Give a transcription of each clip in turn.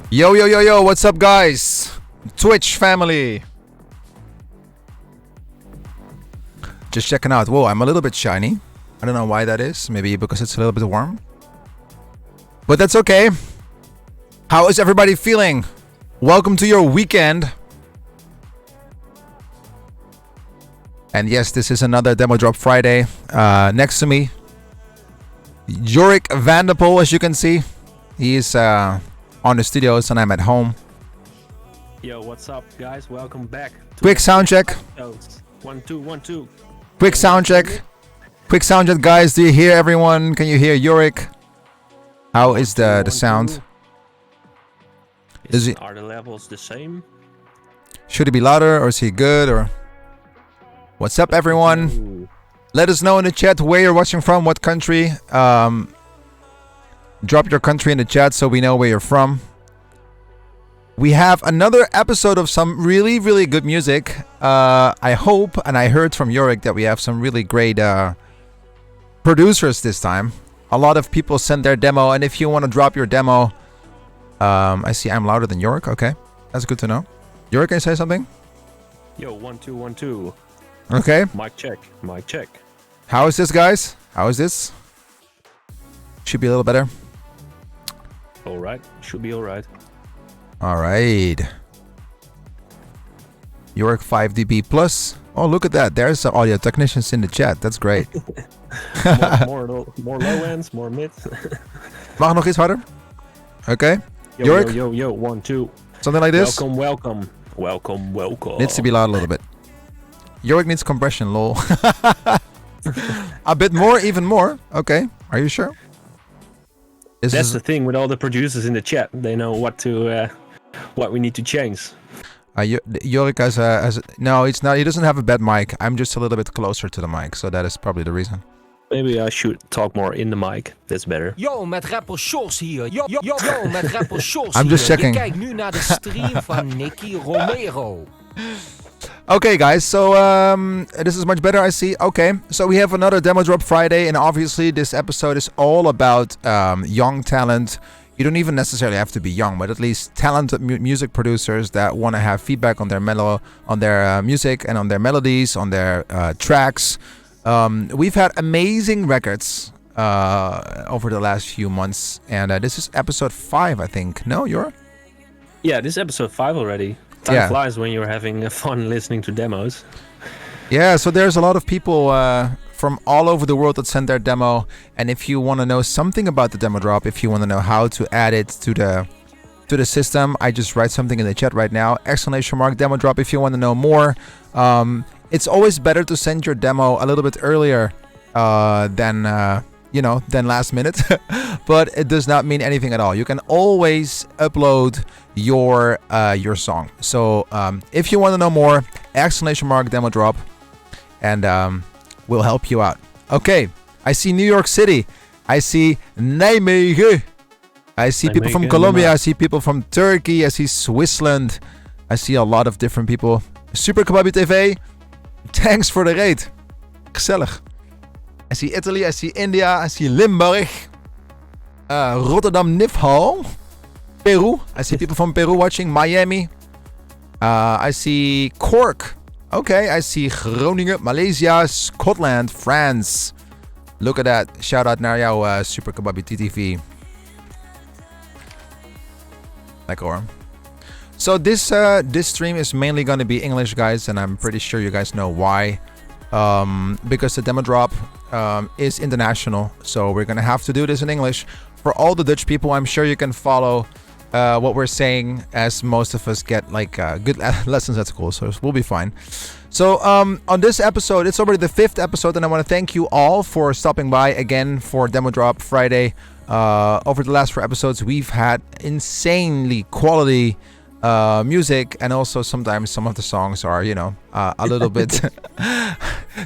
Yo, yo, yo, yo, what's up, guys? Twitch family. Just checking out. Whoa, I'm a little bit shiny. I don't know why that is. Maybe because it's a little bit warm. But that's okay. How is everybody feeling? Welcome to your weekend. And yes, this is another Demo Drop Friday. Next to me, Jorik van der Pol, as you can see. He's on the studios and I'm at home. Yo, what's up, guys? Welcome back. Quick sound check. 1 2 1 2. Quick sound check. Quick sound check, guys. Do you hear everyone? Can you hear Jorik? How is the sound? Are the levels the same? Should he be louder or is he good? Or what's up, everyone? Ooh. Let us know in the chat where you're watching from, what country. Drop your country in the chat so we know where you're from. We have another episode of some really, really good music. I hope, and I heard from Jorik that we have some really great producers this time. A lot of people send their demo, and if you want to drop your demo, I see I'm louder than Jorik. Okay, that's good to know. Jorik, can you say something? Yo, 1 2 1 2. Okay. Mic check. Mic check. How is this, guys? How is this? Should be a little better. All right. Should be all right. All right. Jorik 5 dB plus. Oh, look at that. There's some audio technicians in the chat. That's great. more low ends, more mid. Mag nog iets harder? Okay. Yo, Jorik? yo, 1 2. Something like this? Welcome. Needs to be loud a little bit. Jorik needs compression, lol. A bit more, even more. Okay. Are you sure? That's the thing with all the producers in the chat. They know what we need to change. Jorik has a... No, it's not. He doesn't have a bad mic. I'm just a little bit closer to the mic, so that is probably the reason. Maybe I should talk more in the mic. That's better. Yo, met rapper Sjors hier. Yo, met rapper Sjors I'm just checking. Je kijkt nu naar de stream van Nicky Romero. Okay, guys, so this is much better, I see. Okay, so we have another Demo Drop Friday, and obviously this episode is all about young talent. You don't even necessarily have to be young, but at least talented music producers that want to have feedback on their music and on their melodies, on their tracks. We've had amazing records over the last few months, and this is episode 5, I think. No, you're? Yeah, this is episode 5 already. Time flies when you're having fun listening to demos. Yeah, so there's a lot of people from all over the world that send their demo. And if you want to know something about the demo drop, if you want to know how to add it to the system, I just write something in the chat right now. ! Demo drop if you want to know more. It's always better to send your demo a little bit earlier than last minute. But it does not mean anything at all. You can always upload your song. So if you want to know more, ! Demo drop, and we'll help you out. Okay, I see New York City. I see Nijmegen. I see people from Colombia. I see people from Turkey. I see Switzerland. I see a lot of different people. Super Kababi TV. Thanks for the raid. Gezellig. I see Italy. I see India. I see Limburg. Rotterdam Nifhal. Peru. I see people from Peru watching. Miami. I see Cork. Okay, I see Groningen, Malaysia, Scotland, France. Look at that. Shout out naar jou, Super Kababi TTV. Lekker hoor. So this stream is mainly going to be English, guys, and I'm pretty sure you guys know why. Because the demo drop is international, so we're going to have to do this in English. For all the Dutch people, I'm sure you can follow what we're saying, as most of us get good lessons at school, so we'll be fine. So on this episode, it's already the 5th episode, and I want to thank you all for stopping by again for Demo Drop Friday. Over the last 4 episodes, we've had insanely quality music, and also sometimes some of the songs are, a little bit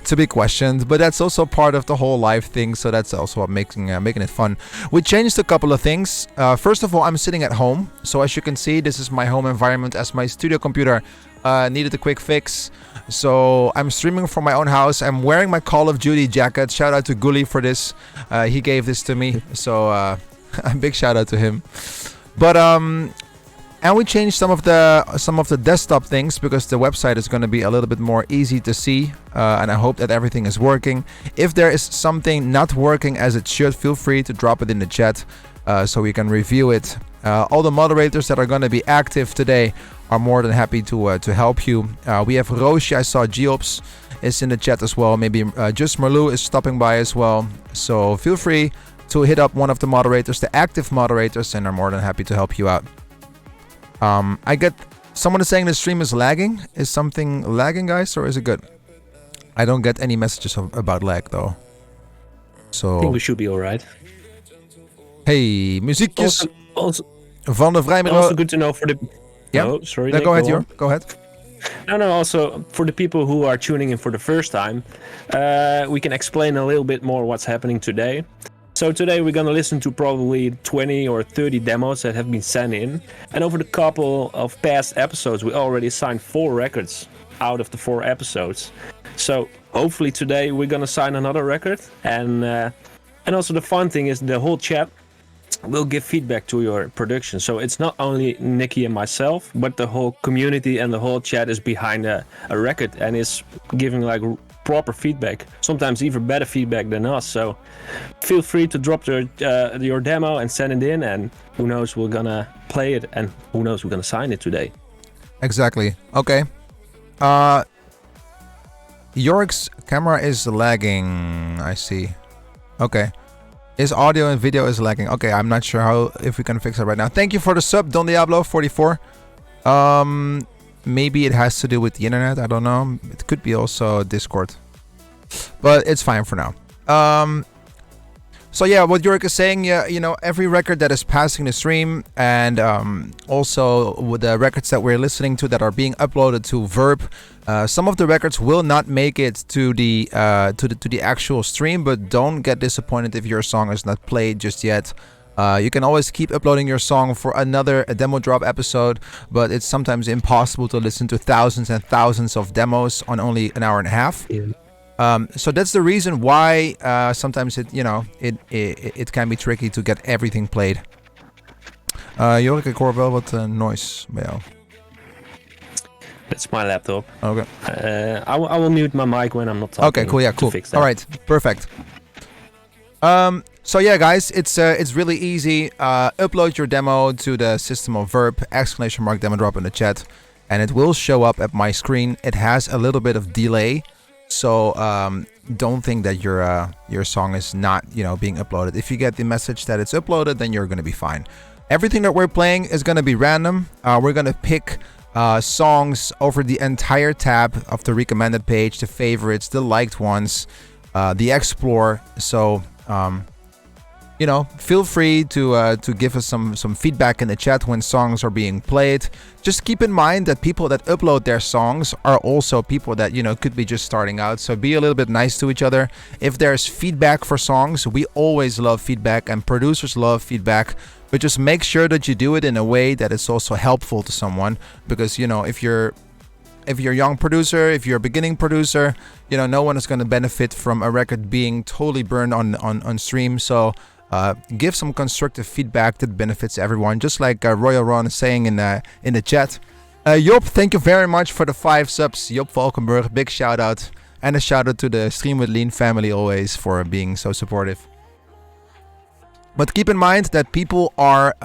to be questioned, but that's also part of the whole live thing, so that's also what making it fun. We changed a couple of things. First of all, I'm sitting at home, so as you can see, this is my home environment, as my studio computer needed a quick fix, so I'm streaming from my own house. I'm wearing my Call of Duty jacket. Shout out to Gully for this. He gave this to me, so a big shout out to him. But And we changed some of the desktop things because the website is going to be a little bit more easy to see. And I hope that everything is working. If there is something not working as it should, feel free to drop it in the chat so we can review it. All the moderators that are going to be active today are more than happy to help you. We have Roosje, I saw Geops is in the chat as well. Maybe Just Marlou is stopping by as well. So feel free to hit up one of the moderators, the active moderators, and I'm more than happy to help you out. I get someone is saying the stream is lagging. Is something lagging, guys, or is it good? I don't get any messages about lag though. So I think we should be alright. Hey, muziekjes Also, van de Vrijmiro. also good to know for the... Yeah. No, sorry, No, Nick, go ahead, on. Jor. Go ahead. No, also for the people who are tuning in for the first time, we can explain a little bit more what's happening today. So today we're gonna listen to probably 20 or 30 demos that have been sent in. And over the couple of past episodes, we already signed 4 records out of the 4 episodes. So hopefully today we're gonna sign another record. And also the fun thing is the whole chat will give feedback to your production. So it's not only Nicky and myself, but the whole community and the whole chat is behind a record and is giving like proper feedback, sometimes even better feedback than us. So feel free to drop your demo and send it in, and who knows, we're gonna play it, and who knows, we're gonna sign it today. Exactly. Okay. Jorik's camera is lagging. I see. Okay. His audio and video is lagging. Okay, I'm not sure if we can fix it right now. Thank you for the sub, Don Diablo 44. Maybe it has to do with the internet. I don't know. It could be also Discord, but it's fine for now. So yeah, what Jorik is saying, yeah, you know, every record that is passing the stream, and also with the records that we're listening to that are being uploaded to Verb, some of the records will not make it to the actual stream. But don't get disappointed if your song is not played just yet. You can always keep uploading your song for another demo drop episode, but it's sometimes impossible to listen to thousands and thousands of demos on only an hour and a half. Yeah. So that's the reason why sometimes it can be tricky to get everything played. Jorik, ik hoor wel wat noise bij jou. It's my laptop. Okay. I will mute my mic when I'm not talking. Okay, cool. Yeah, cool. Fix that. All right, perfect. So yeah, guys, it's really easy. Upload your demo to the system of Verb, !demo drop in the chat, and it will show up at my screen. It has a little bit of delay, so don't think that your song is not being uploaded. If you get the message that it's uploaded, then you're gonna be fine. Everything that we're playing is gonna be random. We're gonna pick songs over the entire tab of the recommended page, the favorites, the liked ones, the explore. So feel free to give us some feedback in the chat when songs are being played. Just keep in mind that people that upload their songs are also people that could be just starting out. So be a little bit nice to each other. If there's feedback for songs, we always love feedback, and producers love feedback. But just make sure that you do it in a way that is also helpful to someone, because if you're a young producer, if you're a beginning producer, no one is going to benefit from a record being totally burned on stream. So give some constructive feedback that benefits everyone, just like Royal Ron is saying in the chat. Job, thank you very much for the 5 subs. Job Valkenburg, big shout out, and a shout out to the Stream with Lean family always for being so supportive. But keep in mind that people are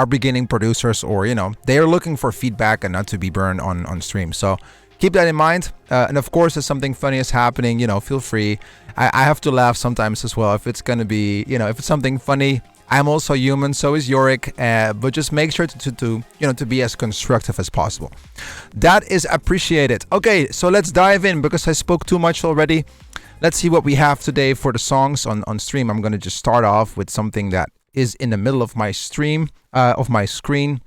beginning producers, or they are looking for feedback and not to be burned on stream. So keep that in mind. And of course, if something funny is happening, feel free. I have to laugh sometimes as well. If it's gonna be, if it's something funny, I'm also human. So is Jorik. But just make sure to be as constructive as possible. That is appreciated. Okay, so let's dive in because I spoke too much already. Let's see what we have today for the songs on stream. I'm gonna just start off with something that is in the middle of my stream, of my screen.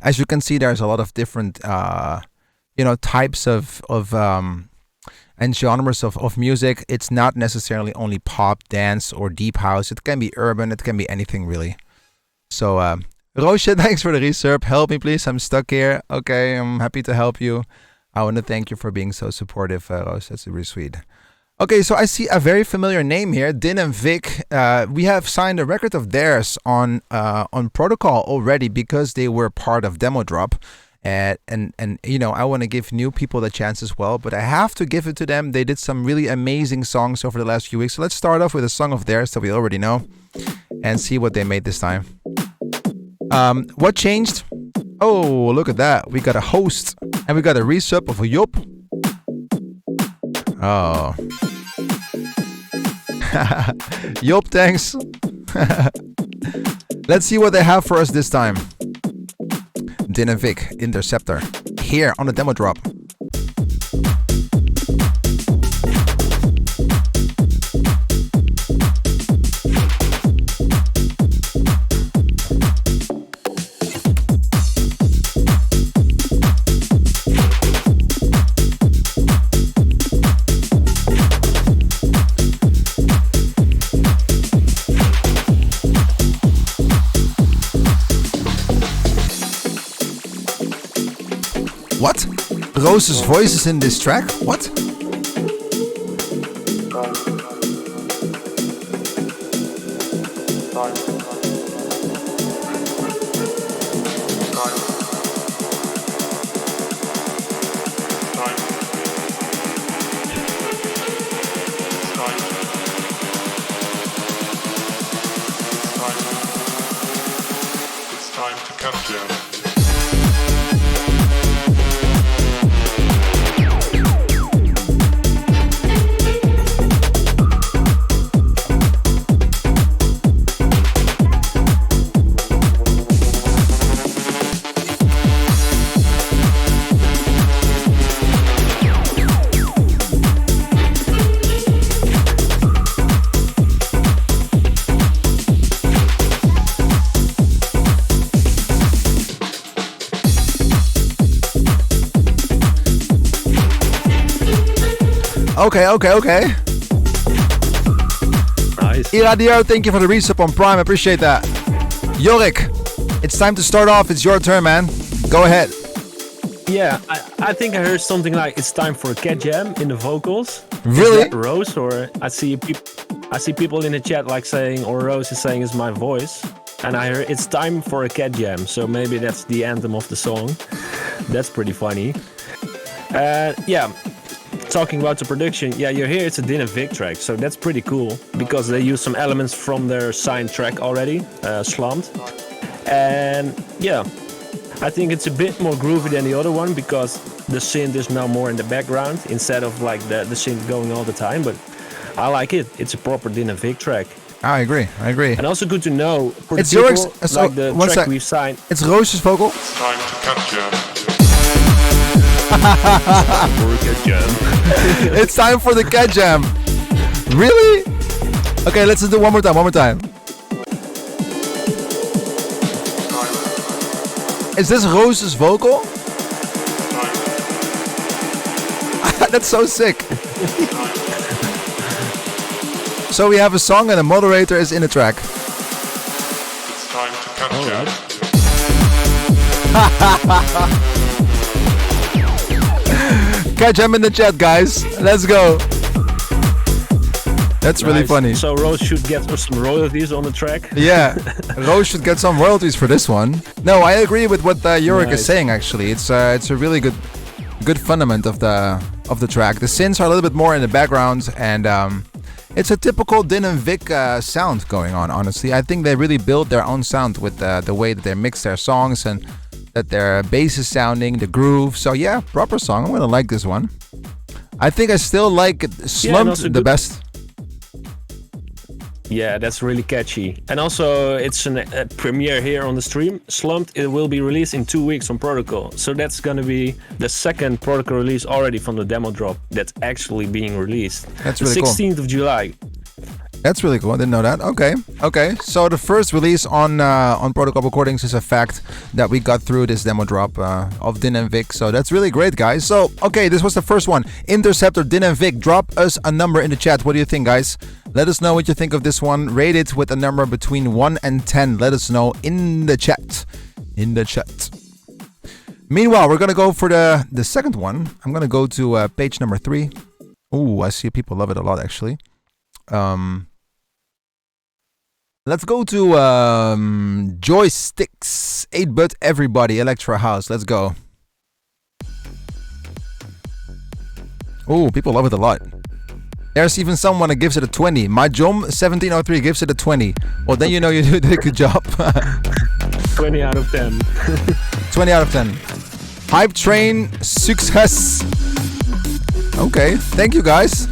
As you can see, there's a lot of different types of and genres of music. It's not necessarily only pop, dance, or deep house. It can be urban. It can be anything really. So Roosje, thanks for the resub. Help me please, I'm stuck here. Okay, I'm happy to help you. I want to thank you for being so supportive, Roos. That's really sweet. Okay, so I see a very familiar name here, Din and Vic. We have signed a record of theirs on Protocol already because they were part of Demo Drop. And you know, I want to give new people the chance as well, but I have to give it to them. They did some really amazing songs over the last few weeks. So let's start off with a song of theirs that we already know and see what they made this time. What changed? Oh, look at that. We got a host and we got a resub of a Yop. Oh. Yop, thanks. Let's see what they have for us this time. Din and Vic, Interceptor, here on the Demo Drop. What? Rose's voice is in this track? What? It's time to cut down. Okay. Nice. Iradio, thank you for the resub on Prime. I appreciate that. Jorik, it's time to start off. It's your turn, man. Go ahead. Yeah, I think I heard something like it's time for a cat jam in the vocals. Really? Is that Rose, or I see people in the chat like saying, or Rose is saying it's my voice, and I heard it's time for a cat jam. So maybe that's the anthem of the song. That's pretty funny. Yeah. Talking about the production, yeah, you hear it's a Din and Vic track, so that's pretty cool because they use some elements from their signed track already, Slumped. And yeah, I think it's a bit more groovy than the other one because the synth is now more in the background instead of like the synth going all the time, but I like it. It's a proper Din and Vic track. I agree. And also good to know for it's the people, Jorik's, like the track we've signed. It's Roos's vocal. It's time to cut down. It's time for the cat jam. Really? Okay, let's do one more time. Is this Rose's vocal? That's so sick. So we have a song and a moderator is in the track. It's time to cut down. Catch him in the chat, guys. Let's go. That's really Nice. funny. So Rose should get some royalties on the track. Yeah, Rose should get some royalties for this one. No, I agree with what Jorik Nice. is saying. Actually, it's a really good fundament of the track. The synths are a little bit more in the background, and it's a typical Din and Vic sound going on. Honestly, I think they really build their own sound with the way that they mix their songs and that their bass is sounding, the groove. So yeah, proper song. I'm gonna like this one. I think I still like Slumped also the good- best. Yeah, that's really catchy. And also, it's a premiere here on the stream. Slumped, it will be released in 2 weeks on Protocol. So that's going to be the second Protocol release already from the demo drop that's actually being released. That's really cool. 16th of July. That's really cool. I didn't know that. Okay. So the first release on Protocol Recordings is a fact that we got through this demo drop of Din and Vic. So that's really great, guys. So okay, this was the first one. Interceptor, Din and Vic. Drop us a number in the chat. What do you think, guys? Let us know what you think of this one. Rate it with a number between 1 and 10. Let us know in the chat. Meanwhile, we're gonna go for the second one. I'm gonna go to page number 3. Ooh, I see people love it a lot actually. Let's go to Joysticks 8-bit everybody Electro House. Let's go. Ooh, people love it a lot. There's even someone that gives it a 20. My Jom 1703 gives it a 20. Well, then you know you did a good job. 20 out of 10. 20 out of 10. Hype train success. Okay, thank you guys.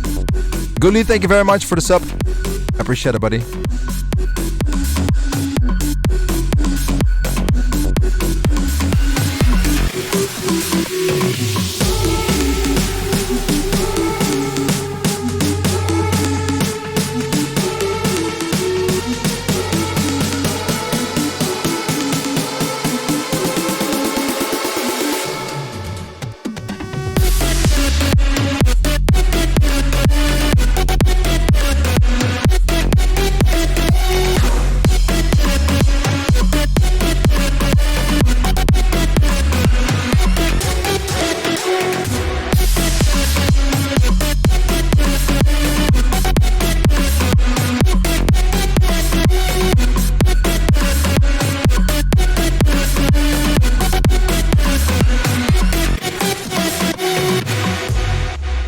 Gully, thank you very much for the sub. Appreciate it, buddy.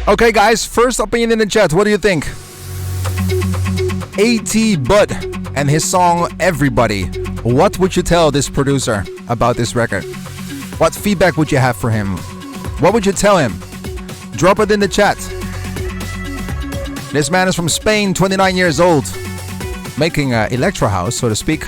Okay, guys, first opinion in the chat. What do you think? A.T. Bud and his song Everybody. What would you tell this producer about this record? What feedback would you have for him? What would you tell him? Drop it in the chat. This man is from Spain, 29 years old, making electro house, so to speak.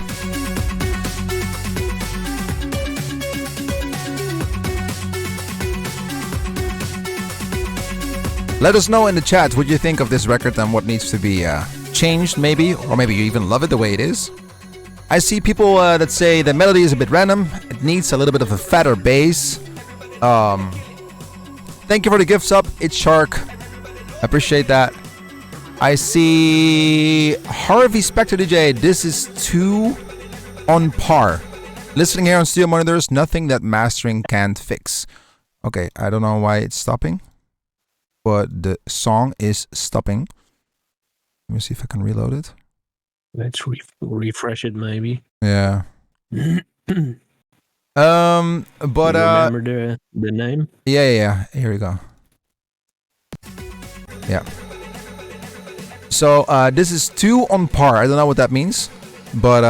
Let us know in the chat what you think of this record and what needs to be changed, maybe, or maybe you even love it the way it is. I see people that say the melody is a bit random. It needs a little bit of a fatter bass. Thank you for the gifts up. It's Shark. Appreciate that. I see Harvey Spectre DJ. This is 2 on par. Listening here on studio monitors, nothing that mastering can't fix. Okay, I don't know why it's stopping, but the song is stopping. Let me see if I can reload it. Let's refresh it, maybe. Yeah. But remember the name? Yeah. Here we go. Yeah. So this is 2 on par. I don't know what that means, but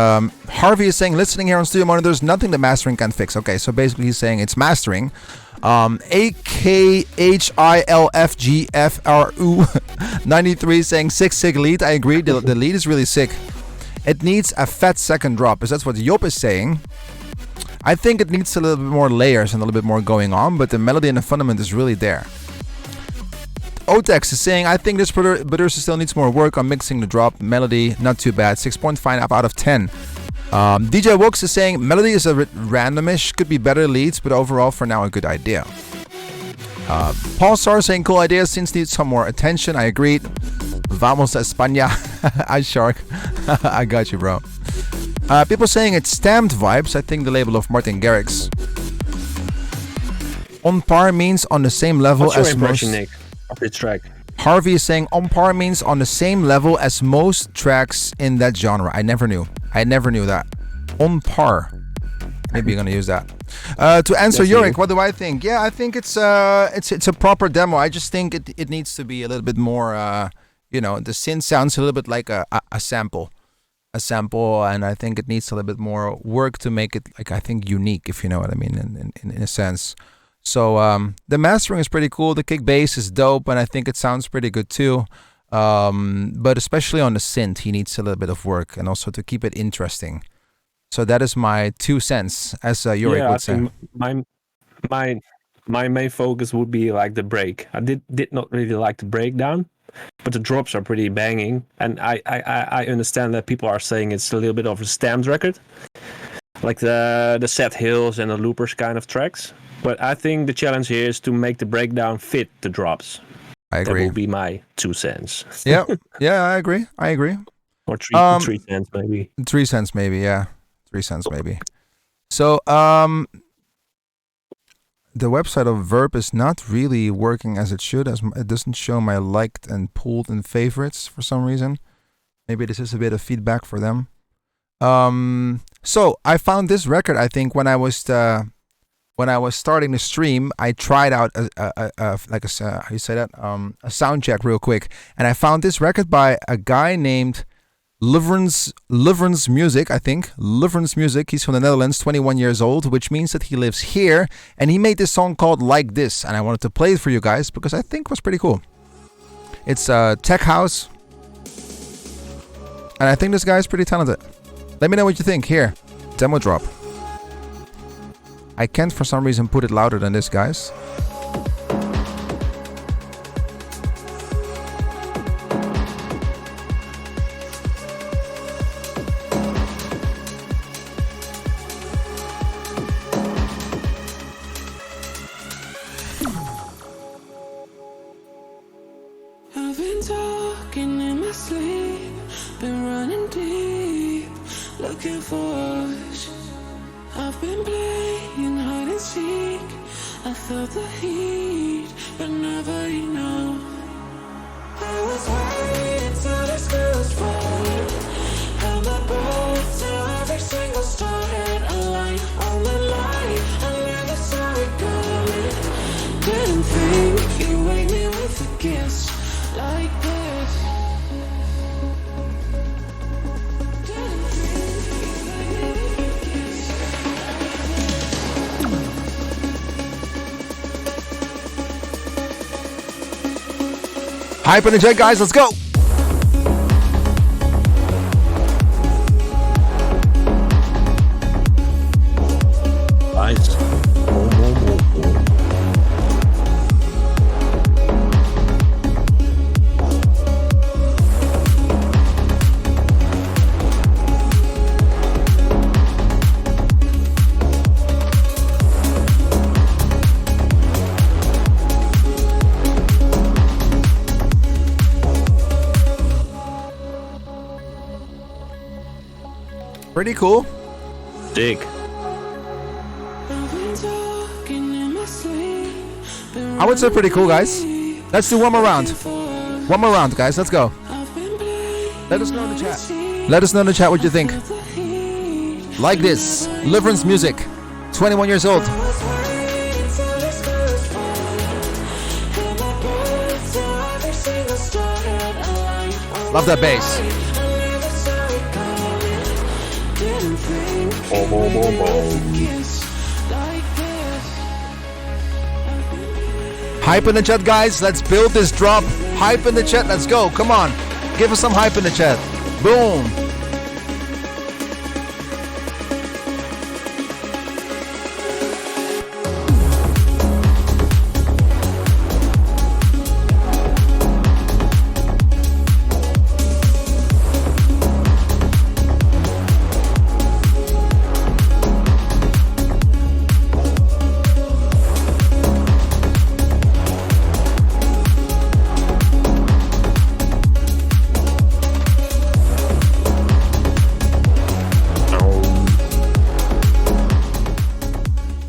Harvey is saying listening here on studio monitors, nothing the mastering can fix. Okay, so basically he's saying it's mastering. AKHILFGFRU 93 saying sick lead. I agree. The lead is really sick. It needs a fat second drop, because that's what Job is saying. I think it needs a little bit more layers and a little bit more going on, but the melody and the fundament is really there. Otex is saying, I think this producer still needs more work on mixing the drop. Melody, not too bad. 6.5 out of 10. DJ Wooks is saying, melody is a randomish, could be better leads, but overall for now a good idea. Paul Star saying, cool idea, since needs some more attention. I agreed. Vamos a España. I Shark. I got you, bro. People saying it's stamped vibes. I think the label of Martin Garrix. On par means on the same level What's your as impression, most. Nick, of this track? Harvey is saying on par means on the same level as most tracks in that genre. I never knew that. On par. Maybe you're gonna use that. To answer Jorik, what do I think? Yeah, I think it's a proper demo. I just think it needs to be a little bit more. The synth sounds a little bit like a sample. And I think it needs a little bit more work to make it, like, I think, unique, if you know what I mean, in a sense. So the mastering is pretty cool. The kick bass is dope, and I think it sounds pretty good too. But especially on the synth, he needs a little bit of work, and also to keep it interesting. So that is my 2 cents, as Jorik would say. My main focus would be like the break. I did not really like the breakdown, but the drops are pretty banging, and I understand that people are saying it's a little bit of a stamped record, like the Set Hills and the Loopers kind of tracks. But I think the challenge here is to make the breakdown fit the drops. I agree. That will be my 2 cents. Yeah, I agree. Or 3 cents maybe. 3 cents maybe, yeah. 3 cents maybe. So the website of Verb is not really working as it should. As it doesn't show my liked and pulled and favorites for some reason. Maybe this is a bit of feedback for them. So I found this record. I think when I was starting the stream, I tried out how you say that, a sound check real quick, and I found this record by a guy named Liverens Music, I think. Liverens Music. He's from the Netherlands, 21 years old, which means that he lives here. And he made this song called Like This. And I wanted to play it for you guys because I think it was pretty cool. It's tech house. And I think this guy is pretty talented. Let me know what you think. Here, demo drop. I can't for some reason put it louder than this, guys. I've been talking in my sleep, been running deep, looking for us. I've been playing hide and seek. I felt the heat, but never enough. I was waiting till the skies falling, held my breath till every single star had a light on the light. I never saw it coming. Didn't think you'd wake me with a kiss like this. Didn't think you'd wake me with a kiss. Hype in the jet, guys. Let's go. Nice. Pretty cool. Dig. I would say pretty cool, guys. Let's do one more round. One more round, guys. Let's go. Let us know in the chat. Let us know in the chat what you think. Like This. Liverens Music. 21 years old. Love that bass. Hype in the chat, guys. Let's build this drop. Hype in the chat. Let's go. Come on. Give us some hype in the chat. Boom.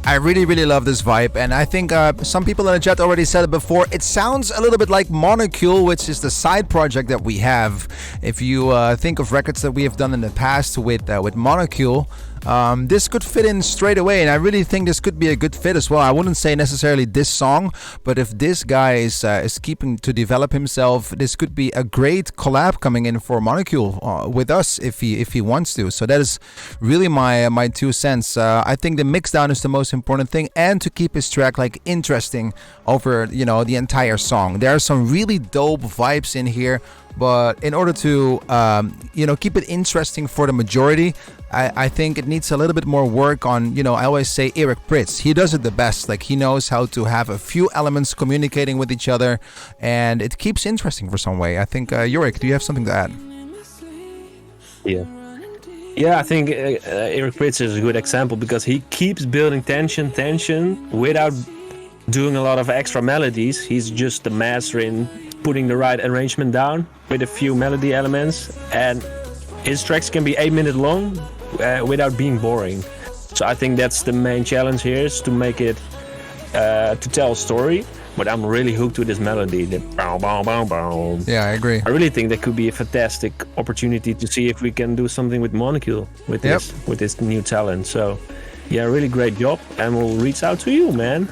I really love this vibe, and I think some people in the chat already said it before. It sounds a little bit like Monocle, which is the side project that we have. If you think of records that we have done in the past with Monocle, this could fit in straight away, and I really think this could be a good fit as well. I wouldn't say necessarily this song, but if this guy is keeping to develop himself, this could be a great collab coming in for Monocle with us if he wants to. So that is really my 2 cents. I think the mix down is the most important thing, and to keep his track like interesting over the entire song. There are some really dope vibes in here, but in order to keep it interesting for the majority, I think it needs a little bit more work on, I always say Eric Prydz. He does it the best. Like, he knows how to have a few elements communicating with each other, and it keeps interesting for some way. I think, Jorik, do you have something to add? Yeah, I think Eric Prydz is a good example because he keeps building tension without doing a lot of extra melodies. He's just the master in putting the right arrangement down with a few melody elements, and his tracks can be 8 minutes long without being boring. So I think that's the main challenge here, is to make it to tell a story, but I'm really hooked to this melody. The bow, bow, bow, bow. Yeah, I agree. I really think that could be a fantastic opportunity to see if we can do something with Molecule with this new talent. So, yeah, really great job, and we'll reach out to you, man.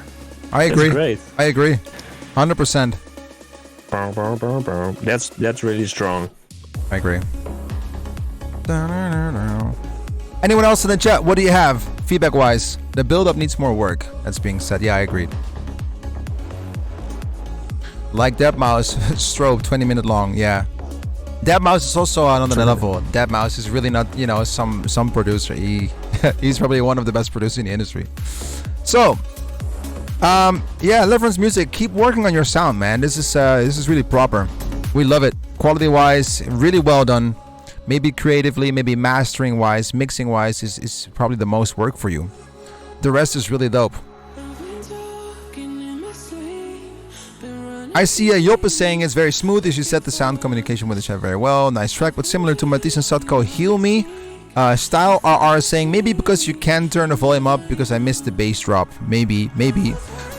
I agree. That's great. I agree. 100%. Bow, bow, bow, bow. That's really strong. I agree. Anyone else in the chat? What do you have feedback-wise? The build-up needs more work. That's being said. Yeah, I agreed. Like Deadmau5 strobe, 20-minute long. Yeah, Deadmau5 is also on another level. Deadmau5 is really not, you know, some producer. He's probably one of the best producers in the industry. So, yeah, Deliverance Music, keep working on your sound, man. This is really proper. We love it. Quality-wise, really well done. Maybe creatively, maybe mastering-wise, mixing-wise is probably the most work for you. The rest is really dope. I see Joppe is saying it's very smooth as you set the sound communication with each other very well. Nice track, but similar to Matisse and Satko, Heal Me. Style RR saying maybe because you can turn the volume up because I missed the bass drop. Maybe.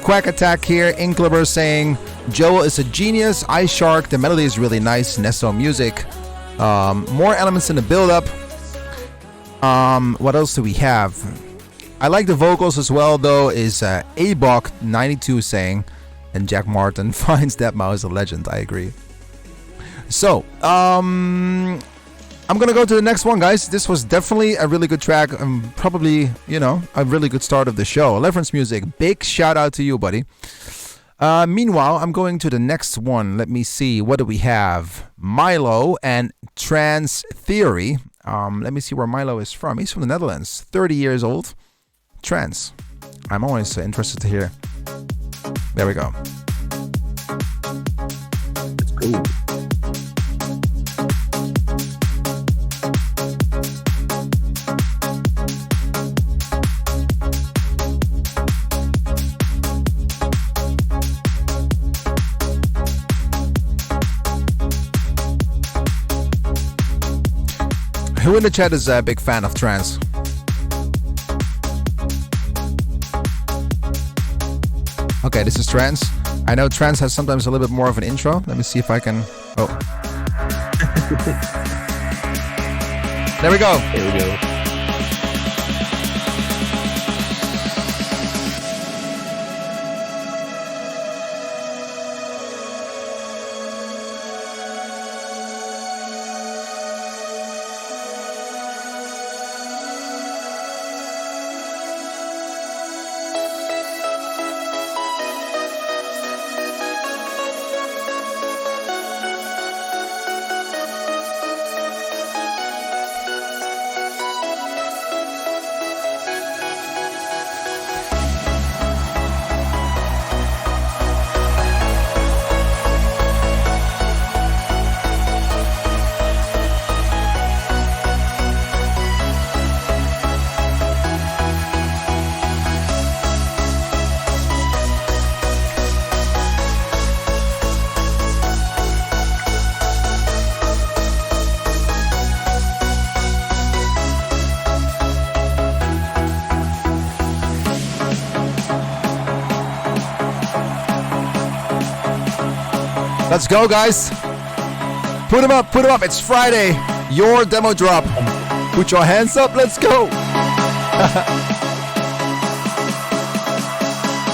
Quack Attack here. Inkleber saying Joel is a genius. Ice Shark, the melody is really nice. Nesso Music. More elements in the build-up. What else do we have? I like the vocals as well, though, is Abok92 saying, and Jack Martin finds Deadmau5 a legend. I agree. So, I'm gonna go to the next one, guys. This was definitely a really good track, and probably, you know, a really good start of the show. Deliverance Music, big shout out to you, buddy. Meanwhile, I'm going to the next one. Let me see. What do we have? Milo and Trans Theory. Let me see where Milo is from. He's from the Netherlands. 30 years old. Trans. I'm always interested to hear. There we go. That's cool. Who in the chat is a big fan of trance? Okay, this is trance. I know trance has sometimes a little bit more of an intro. Let me see if I can... Oh. There we go. Here we go. Let's go, guys. Put them up, put them up. It's Friday. Your demo drop. Put your hands up. Let's go.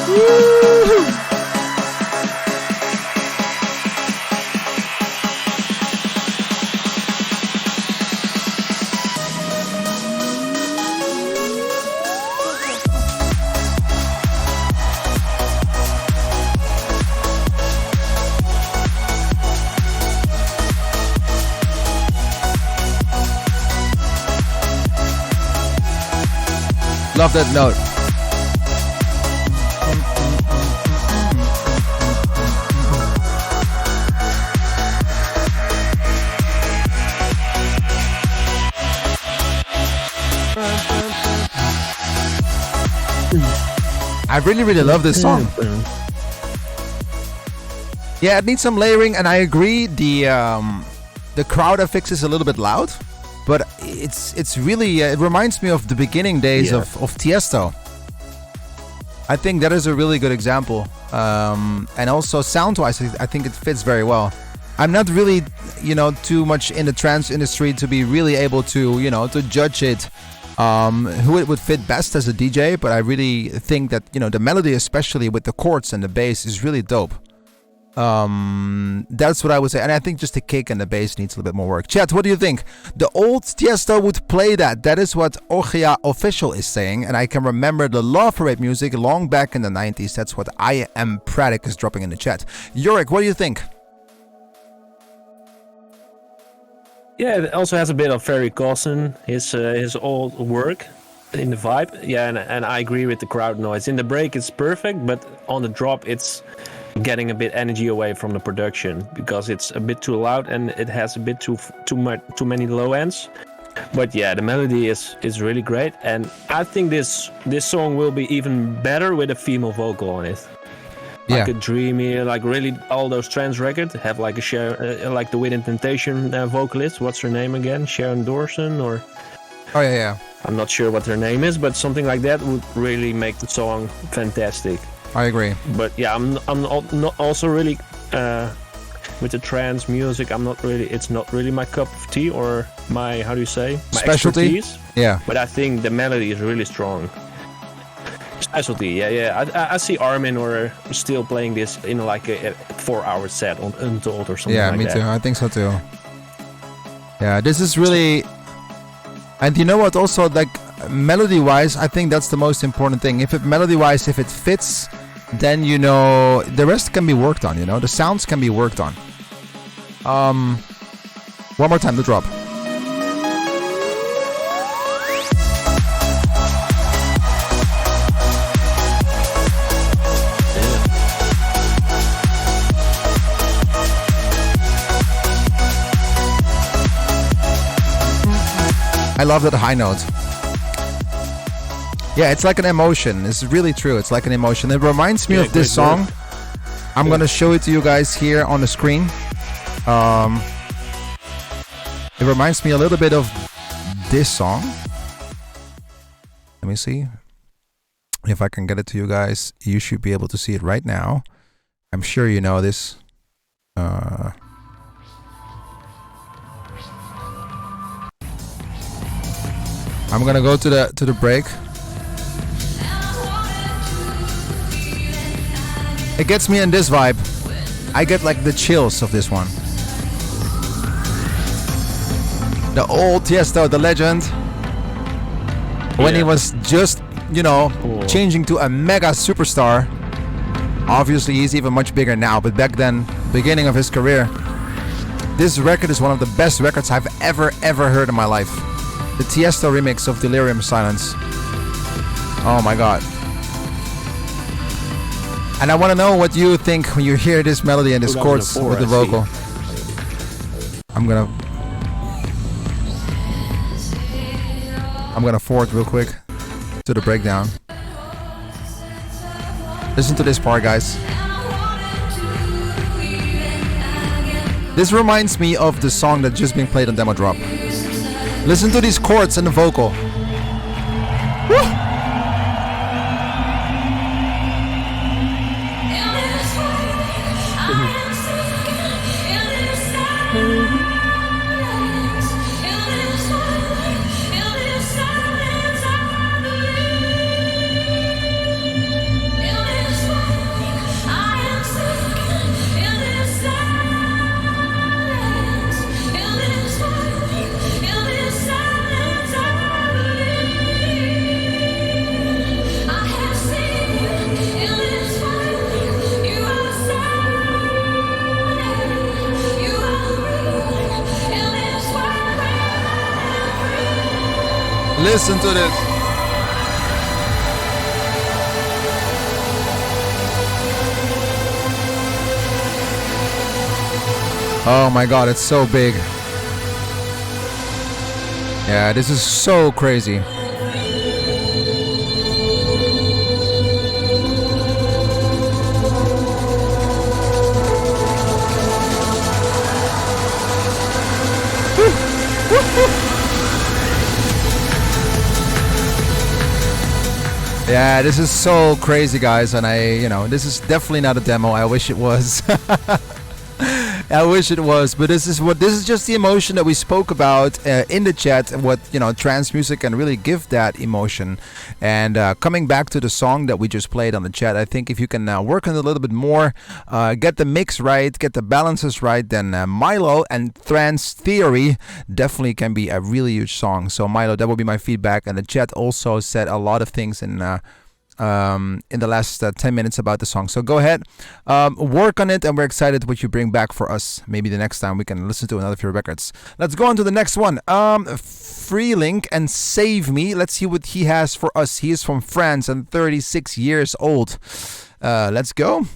Woo-hoo. Love that note. I really love this song. Yeah, it needs some layering, and I agree the crowd effects is a little bit loud. But it's really, it reminds me of the beginning days of Tiesto. I think that is a really good example. And also sound-wise, I think it fits very well. I'm not really, too much in the trance industry to be really able to, to judge it, who it would fit best as a DJ. But I really think that, the melody, especially with the chords and the bass, is really dope. That's what I would say. And I think just the kick and the bass needs a little bit more work. Chat, what do you think? The old Tiesto would play that. That is what Ogia Official is saying. And I can remember the Love Parade music long back in the 90s. That's what I Am Pratic is dropping in the chat. Jorik, what do you think? Yeah, it also has a bit of Ferry Corsten, his old work in the vibe. Yeah, and I agree with the crowd noise. In the break, it's perfect, but on the drop, it's getting a bit energy away from the production because it's a bit too loud and it has a bit too many low ends. But yeah, the melody is really great, and I think this song will be even better with a female vocal on it. Like a dreamy, like really all those trance records have like like the Within Temptation vocalist. What's her name again? Sharon Dawson or? Oh yeah. I'm not sure what her name is, but something like that would really make the song fantastic. I agree. But yeah, I'm not also really with the trance music. It's not really my cup of tea or my my specialty. Expertise. Yeah. But I think the melody is really strong. Specialty, yeah. I see Armin or still playing this in like a 4-hour set on Untold or something like that. Yeah, me too. I think so too. Yeah, this is really... And you know what, also, like, melody-wise, I think that's the most important thing. If it fits, then, the rest can be worked on, The sounds can be worked on. One more time, the drop. I love that high note. Yeah, it's like an emotion. It's really true. It's like an emotion. It reminds me of this song. I'm going to show it to you guys here on the screen. It reminds me a little bit of this song. Let me see. If I can get it to you guys, you should be able to see it right now. I'm sure you know this. I'm gonna go to the break. It gets me in this vibe. I get like the chills of this one. The old Tiesto, the legend. When he was just, changing to a mega superstar. Obviously, he's even much bigger now, but back then, beginning of his career, this record is one of the best records I've ever heard in my life. The Tiesto remix of Delirium Silence. Oh my god. And I want to know what you think when you hear this melody and this chords with the vocal. I'm gonna forward real quick to the breakdown. Listen to this part, guys. This reminds me of the song that just been played on Demo Drop. Listen to these chords and the vocal. Woo! Listen to this. Oh my god, it's so big. Yeah, this is so crazy. Yeah, this is so crazy, guys, and this is definitely not a demo. I wish it was. I wish it was, but this is just the emotion that we spoke about in the chat. What trance music can really give that emotion. And coming back to the song that we just played on the chat, I think if you can work on it a little bit more, get the mix right, get the balances right, then Milo and Trance Theory definitely can be a really huge song. So Milo, that will be my feedback. And the chat also said a lot of things in the last 10 minutes about the song. So go ahead, work on it, and we're excited what you bring back for us. Maybe the next time we can listen to another of your records. Let's go on to the next one. Freelink and Save Me. Let's see what he has for us. He is from France and 36 years old. Let's go.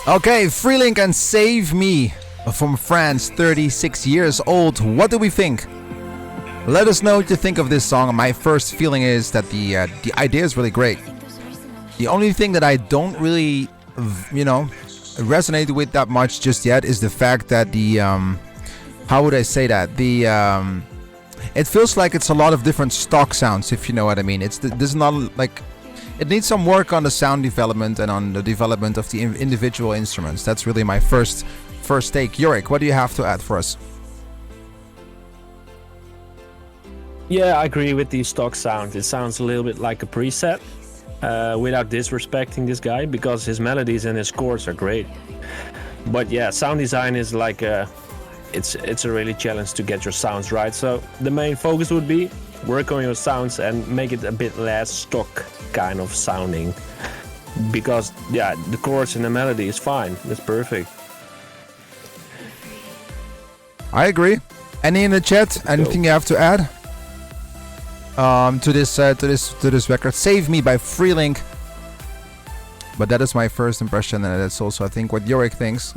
Okay, Freelink and Save Me from France, 36 years old. What do we think? Let us know what you think of this song. My first feeling is that the idea is really great. The only thing that I don't really, resonate with that much just yet is the fact that how would I say that? It feels like it's a lot of different stock sounds, if you know what I mean. There's not like... It needs some work on the sound development and on the development of the individual instruments. That's really my first take. Jorik, what do you have to add for us? Yeah, I agree with the stock sound. It sounds a little bit like a preset, without disrespecting this guy, because his melodies and his chords are great. But yeah, sound design is like it's a really challenge to get your sounds right. So the main focus would be work on your sounds and make it a bit less stock kind of sounding, because yeah, the chords and the melody is fine. That's perfect. I agree. Any in the chat? Anything you have to add to this record? Save Me by Freelink. But that is my first impression, and that's also I think what Jorik thinks.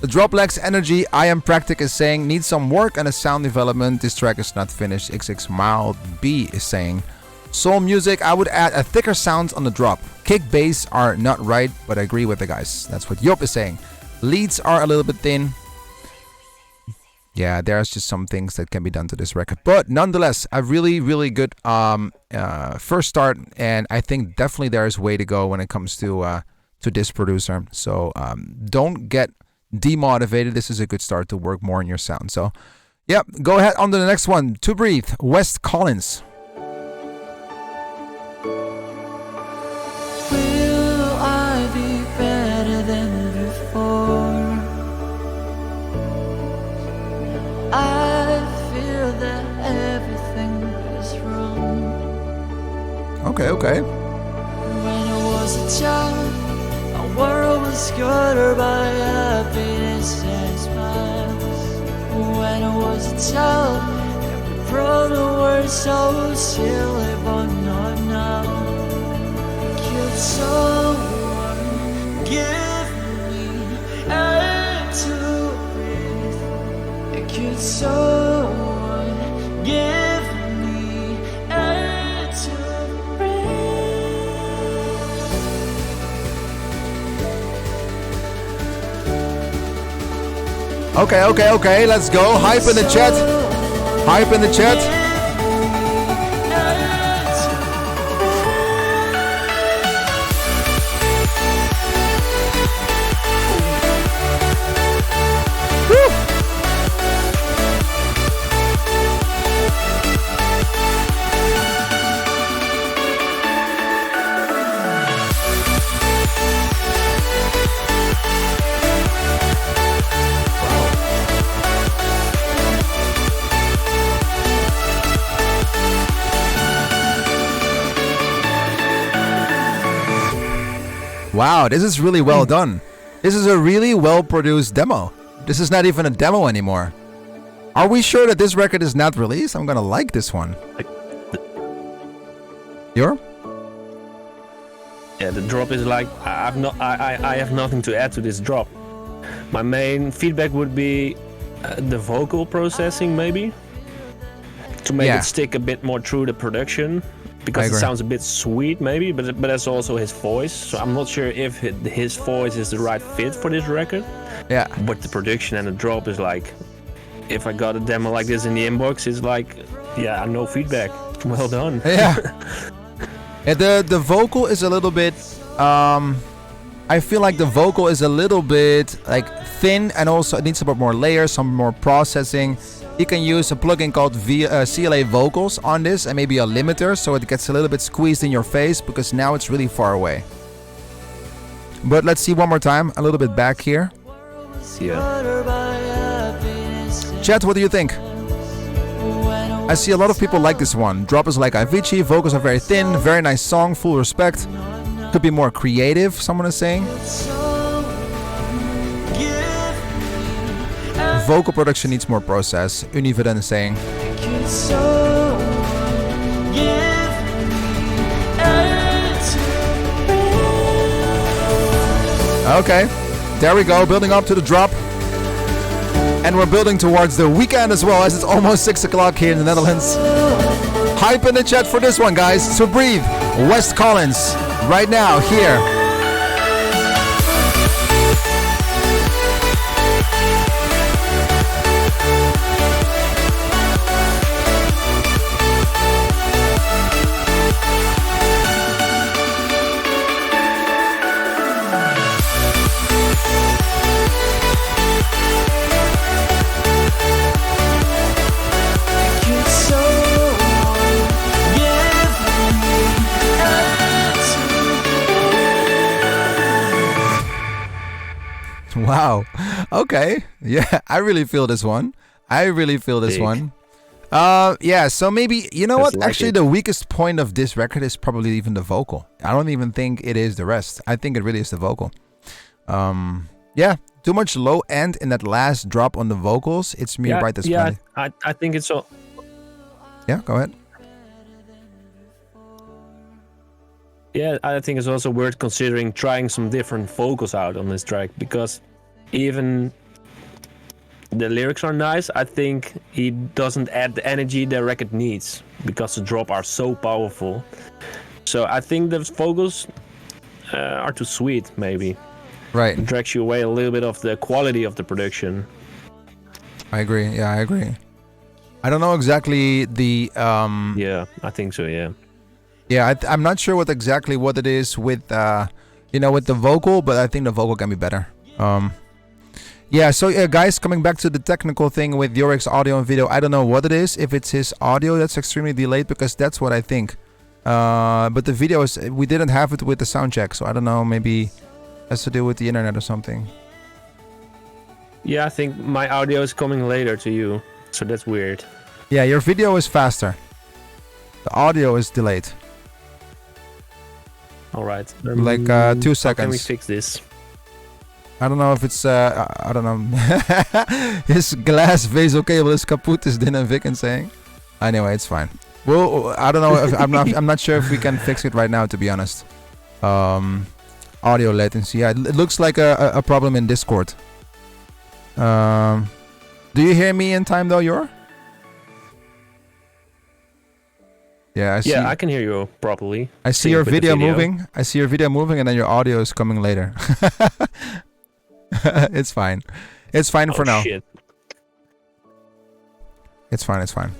The drop lacks energy. I Am Practic is saying needs some work and a sound development. This track is not finished. XX Mild B is saying soul music. I would add a thicker sound on the drop. Kick bass are not right, but I agree with the guys. That's what Job is saying. Leads are a little bit thin. Yeah, there's just some things that can be done to this record, but nonetheless, a really, really good first start, and I think definitely there is way to go when it comes to this producer. So don't get demotivated. This is a good start to work more on your sound. So, yeah, go ahead on to the next one. To Breathe, West Collins. Will I be better than before? I feel that everything is wrong. Okay. When I was a child, my world was scattered by happiness and smiles. When I was a child, every problem was so silly, but not now. Could someone give me air to breathe? Could someone give me air to breathe? Okay. Let's go. Hype in the chat. Hype in the chat. Wow, this is really well done. This is a really well produced demo. This is not even a demo anymore. Are we sure that this record is not released? I'm gonna like this one. Your? Yeah, the drop is like I have nothing to add to this drop. My main feedback would be the vocal processing, maybe, to make it stick a bit more through the production, because it sounds a bit sweet, maybe, but that's also his voice. So I'm not sure if his voice is the right fit for this record. Yeah. But the production and the drop is like, if I got a demo like this in the inbox, it's like, yeah, no feedback. Well done. Yeah. The vocal is a little bit. I feel like the vocal is a little bit like thin, and also it needs a bit more layers, some more processing. You can use a plugin called CLA Vocals on this, and maybe a limiter, so it gets a little bit squeezed in your face, because now it's really far away. But let's see one more time, a little bit back here. Yeah. Chat, what do you think? I see a lot of people like this one. Drop is like Avicii, vocals are very thin, very nice song, full respect. Could be more creative, someone is saying. Vocal production needs more process, Unividen is saying. Okay, there we go, building up to the drop. And we're building towards the weekend as well, as it's almost 6 o'clock here in the Netherlands. Hype in the chat for this one, guys. So breathe, West Collins, right now, here. Wow. Okay. Yeah, I really feel this one. Yeah, so maybe, you know what? Actually, the weakest point of this record is probably even the vocal. I don't even think it is the rest. I think it really is the vocal. Yeah, too much low end in that last drop on the vocals. It's me right this Yeah, I think it's all. Yeah, go ahead. Yeah, I think it's also worth considering trying some different vocals out on this track, because even the lyrics are nice. I think he doesn't add the energy the record needs, because the drop are so powerful. So I think the vocals are too sweet, maybe. Right. It drags you away a little bit of the quality of the production. I agree. Yeah, I agree. I don't know exactly the... Yeah, I think so, yeah. Yeah, I'm not sure what it is with, with the vocal, but I think the vocal can be better. Yeah, so guys, coming back to the technical thing with Jorik's audio and video, I don't know what it is. If it's his audio that's extremely delayed, because that's what I think. But the video is, we didn't have it with the sound check, so I don't know, maybe it has to do with the internet or something. Yeah, I think my audio is coming later to you, so that's weird. Yeah, your video is faster. The audio is delayed. All right. Like 2 seconds. How can we fix this? I don't know if it's, I don't know. His glass vessel cable is kaput, is Din and Vicken saying. Anyway, it's fine. Well, I don't know. If, I'm not sure if we can fix it right now, to be honest. Audio latency. Yeah, it looks like a problem in Discord. Do you hear me in time though, Jor? Yeah, I see. Yeah, I can hear you properly. I see your video moving. I see your video moving, and then your audio is coming later. It's fine. It's fine for now. Shit. It's fine. It's fine.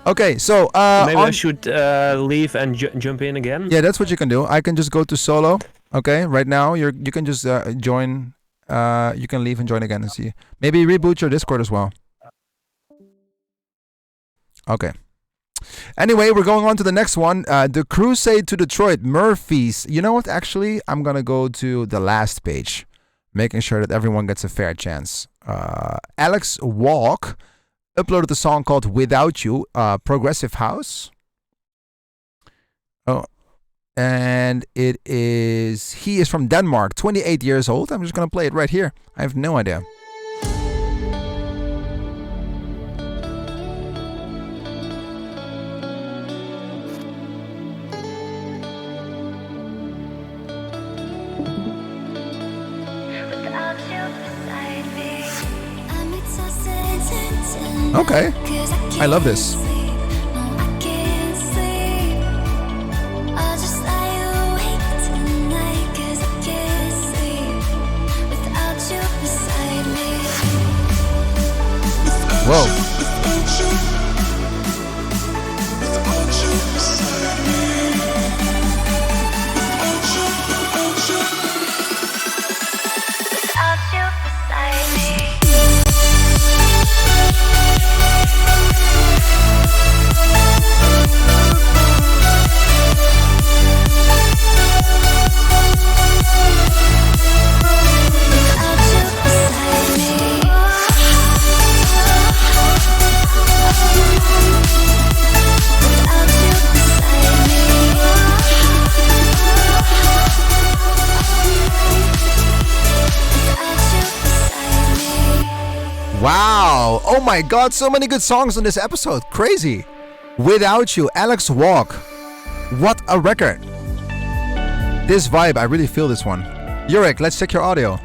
Okay, so Maybe I should leave and jump in again. yeah, that's what you can do. I can just go to solo. Okay, right now you can just join. You can leave and join again and see. Maybe reboot your Discord as well. Okay. Anyway, we're going on to the next one. The Crusade to Detroit, Murphys. You know what? Actually, I'm gonna go to the last page, making sure that everyone gets a fair chance. Alex Walk uploaded a song called Without You, Progressive House. Oh, and he is from Denmark, 28 years old. I'm just going to play it right here. I have no idea. Okay, I love this. Whoa. Wow. Oh my god, so many good songs on this episode. Crazy. Without You, Alex Walk. What a record. This vibe, I really feel this one. Jorik, let's check your audio.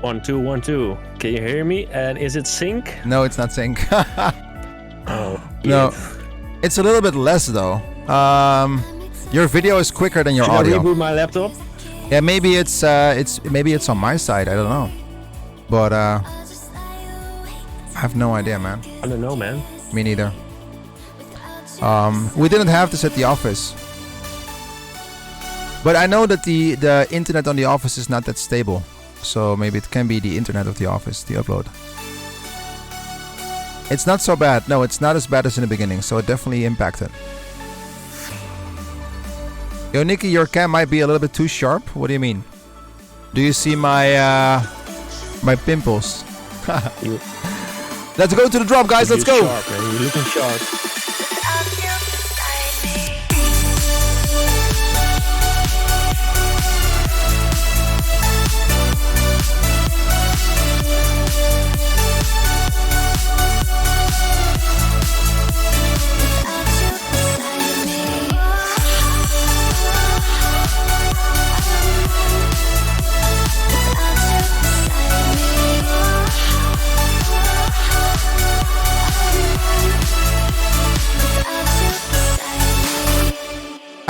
1 2 1 2. Can you hear me? And is it sync? No, it's not sync. Oh, No. yeah. It's a little bit less though. Your video is quicker than your Should audio. I reboot my laptop? Yeah, maybe it's on my side. I don't know. But I have no idea, man. I don't know, man. Me neither. We didn't have this at the office. But I know that the internet on the office is not that stable. So maybe it can be the internet of the office, the upload. It's not so bad. No, it's not as bad as in the beginning. So it definitely impacted. Yo, Nicky, your cam might be a little bit too sharp. What do you mean? Do you see my my pimples? You- Let's go to the drop, guys. Let's You're go. Sharp, man. You're looking sharp.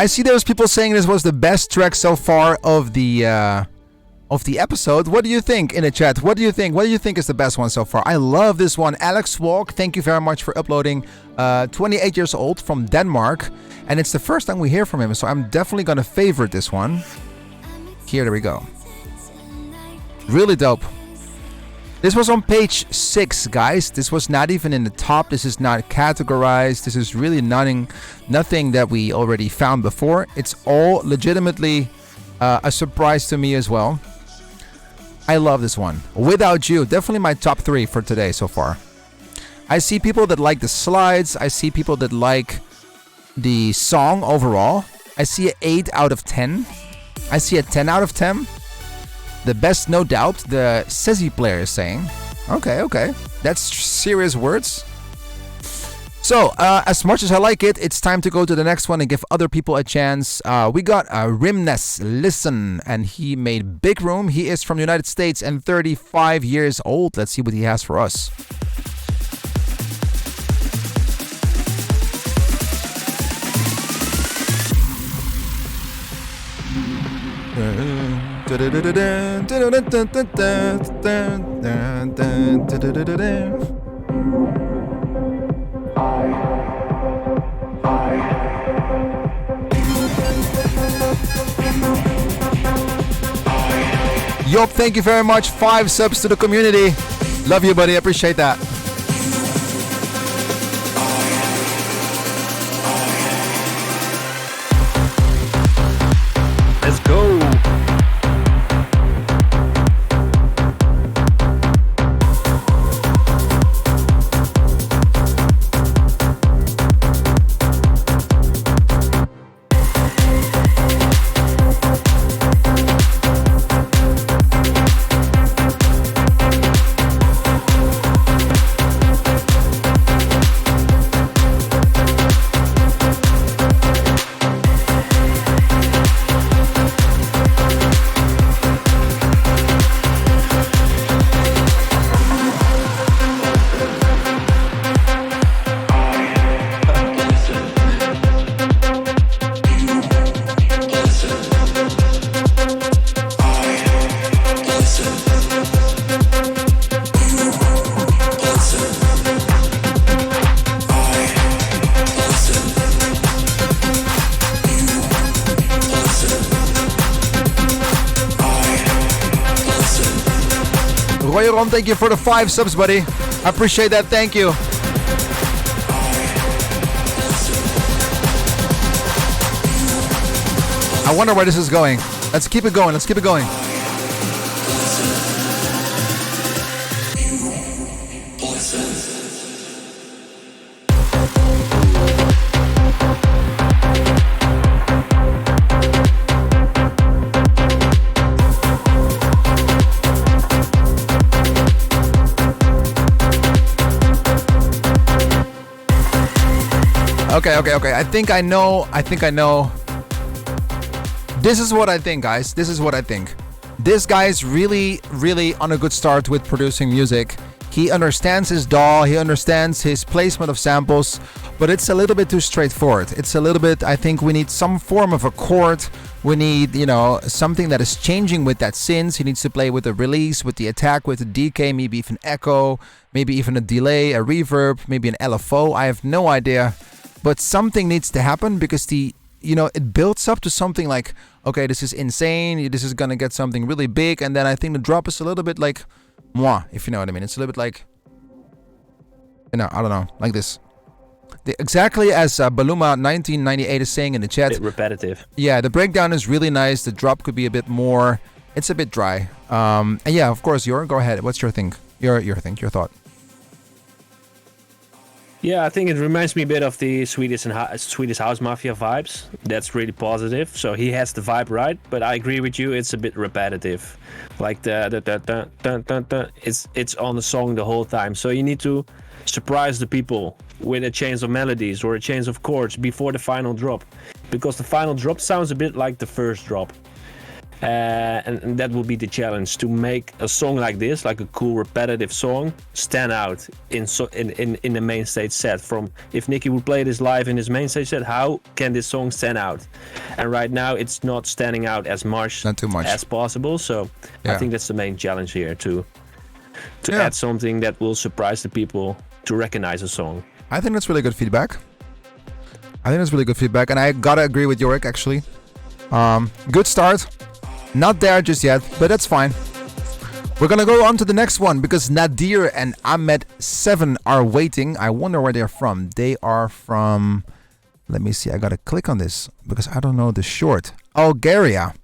I see there's people saying this was the best track so far of the episode. What do you think in the chat? What do you think? What do you think is the best one so far? I love this one. Alex Walk, thank you very much for uploading. 28 years old from Denmark. And it's the first time we hear from him, so I'm definitely going to favorite this one. Here, there we go. Really dope. This was on page 6, guys. This was not even in the top. This is not categorized. This is really nothing that we already found before. It's all legitimately a surprise to me as well. I love this one. Without You, definitely my top 3 for today so far. I see people that like the slides. I see people that like the song overall. I see an 8 out of 10. I see a 10 out of 10. The best, no doubt, the Sezzy player is saying. Okay. That's serious words. So, as much as I like it, it's time to go to the next one and give other people a chance. We got Rimness Listen, and he made Big Room. He is from the United States and 35 years old. Let's see what he has for us. Yop, thank you very much. 5 subs to the community. Love you, buddy. Appreciate that. Let's go. Royeron, thank you for the 5 subs, buddy. I appreciate that. Thank you. I wonder where this is going. Let's keep it going. Let's keep it going. Okay. I think I know. This is what I think, guys. This is what I think. This guy's really on a good start with producing music. He understands his DAW, he understands his placement of samples, but it's a little bit too straightforward. It's a little bit, I think we need some form of a chord. We need, something that is changing with that synth. He needs to play with the release, with the attack, with the decay, maybe even echo, maybe even a delay, a reverb, maybe an LFO. I have no idea. But something needs to happen because it builds up to something like, okay, this is insane. This is going to get something really big. And then I think the drop is a little bit like, moi, if you know what I mean. It's a little bit like, I don't know, like this. Exactly as Baluma 1998 is saying in the chat. A bit repetitive. Yeah, the breakdown is really nice. The drop could be a bit more. It's a bit dry. And yeah, of course, go ahead. What's your thing? Your thought? Yeah, I think it reminds me a bit of the Swedish House Mafia vibes. That's really positive. So he has the vibe right, but I agree with you. It's a bit repetitive, like it's on the song the whole time. So you need to surprise the people with a change of melodies or a change of chords before the final drop, because the final drop sounds a bit like the first drop. And that will be the challenge, to make a song like this, like a cool repetitive song, stand out in the main stage set. From if Nicky would play this live in his main stage set, how can this song stand out? And right now it's not standing out as much, not too much as possible. So yeah. I think that's the main challenge here, to add something that will surprise the people to recognize a song. I think that's really good feedback. And I gotta agree with Jorik actually. Good start. Not there just yet, but that's fine. We're gonna go on to the next one because Nadir and Ahmed 7 are waiting. I wonder where they're from. They are from, let me see, I gotta click on this because I don't know the short. Bulgaria.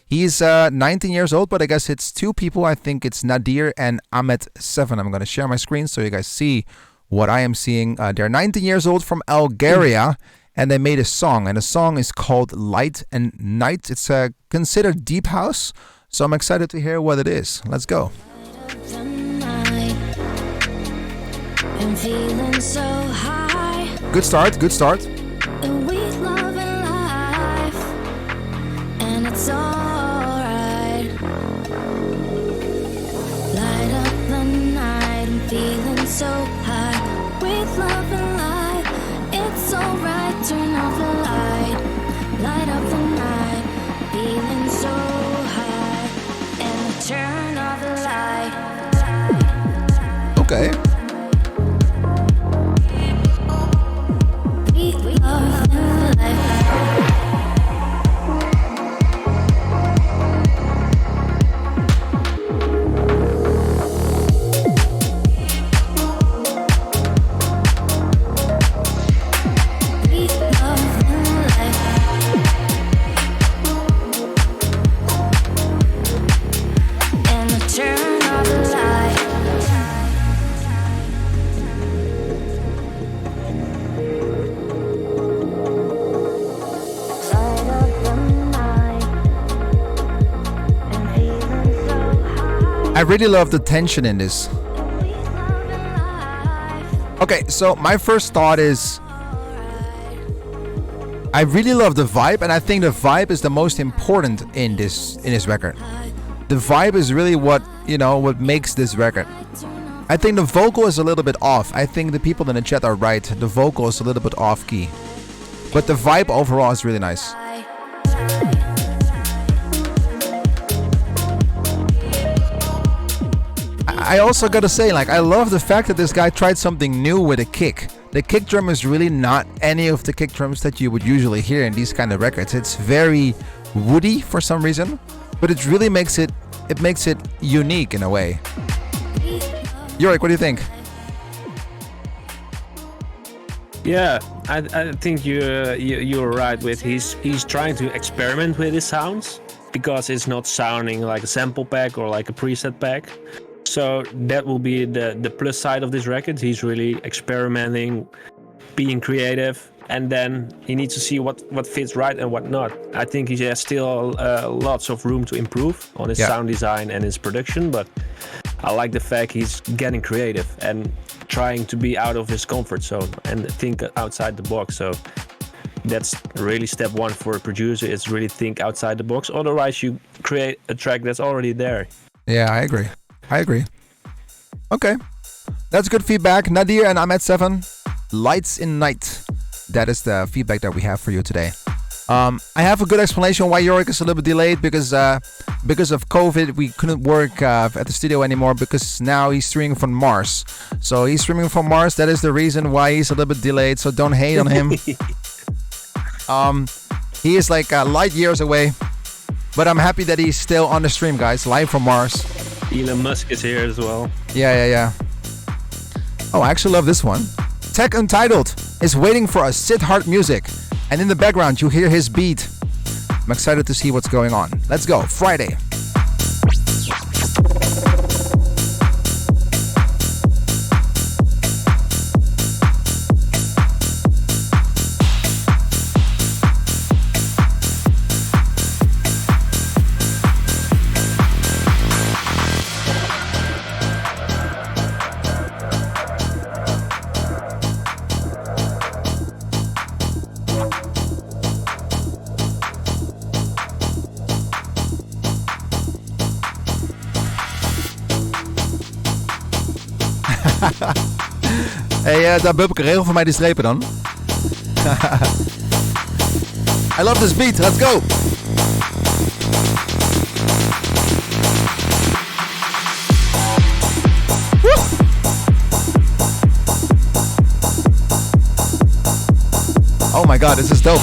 He's 19 years old, but I guess it's 2 people. I think it's Nadir and Ahmed 7. I'm gonna share my screen so you guys see what I am seeing. They're 19 years old from Bulgaria. And they made a song, and the song is called Light and Night. It's considered deep house, so I'm excited to hear what it is. Let's go. Good start, good start. So high with love and light, it's alright. Turn off the light up the night, feeling so high. really love the tension in this. Okay, so my first thought is I really love the vibe, and I think the vibe is the most important in this record. The vibe is really what makes this record. I think the vocal is a little bit off. I think the people in the chat are right. The vocal is a little bit off key. But the vibe overall is really nice. I also gotta say, I love the fact that this guy tried something new with a kick. The kick drum is really not any of the kick drums that you would usually hear in these kind of records. It's very woody for some reason, but it really makes it unique in a way. Jorik, what do you think? Yeah, I think you're right with he's trying to experiment with his sounds because it's not sounding like a sample pack or like a preset pack. So that will be the plus side of this record. He's really experimenting, being creative, and then he needs to see what fits right and what not. I think he has still lots of room to improve on his sound design and his production, but I like the fact he's getting creative and trying to be out of his comfort zone and think outside the box. So that's really step one for a producer, is really think outside the box. Otherwise you create a track that's already there. Yeah, I agree. Okay, that's good feedback. Nadir and Ahmed 7, Lights in Night. That is the feedback that we have for you today. I have a good explanation why Jorik is a little bit delayed, because of COVID we couldn't work at the studio anymore, because now he's streaming from Mars. So he's streaming from Mars. That is the reason why he's a little bit delayed. So don't hate on him. He is light years away, but I'm happy that he's still on the stream, guys, live from Mars. Elon Musk is here as well. Yeah. Oh, I actually love this one. Tech Untitled is waiting for us. Sit Hard Music. And in the background, you hear his beat. I'm excited to see what's going on. Let's go. Friday. Hey, daar Bubke, regel voor mij die strepen dan. I love this beat, let's go! Woo! Oh my god, this is dope.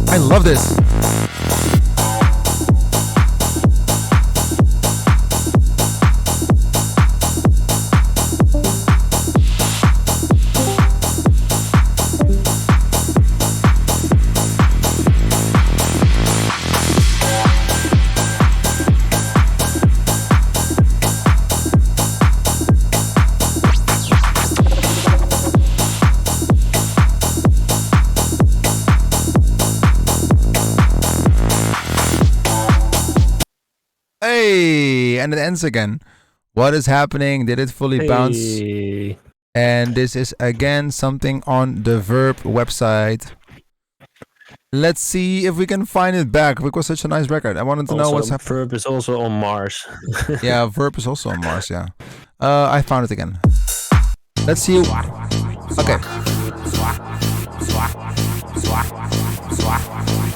I love this. And it ends again. What is happening? Did it fully bounce? And this is again something on the Verb website. Let's see if we can find it back. It was such a nice record. I wanted to know what's happening. Verb is also on Mars. Yeah, Verb is also on Mars, yeah. I found it again. Let's see. Okay.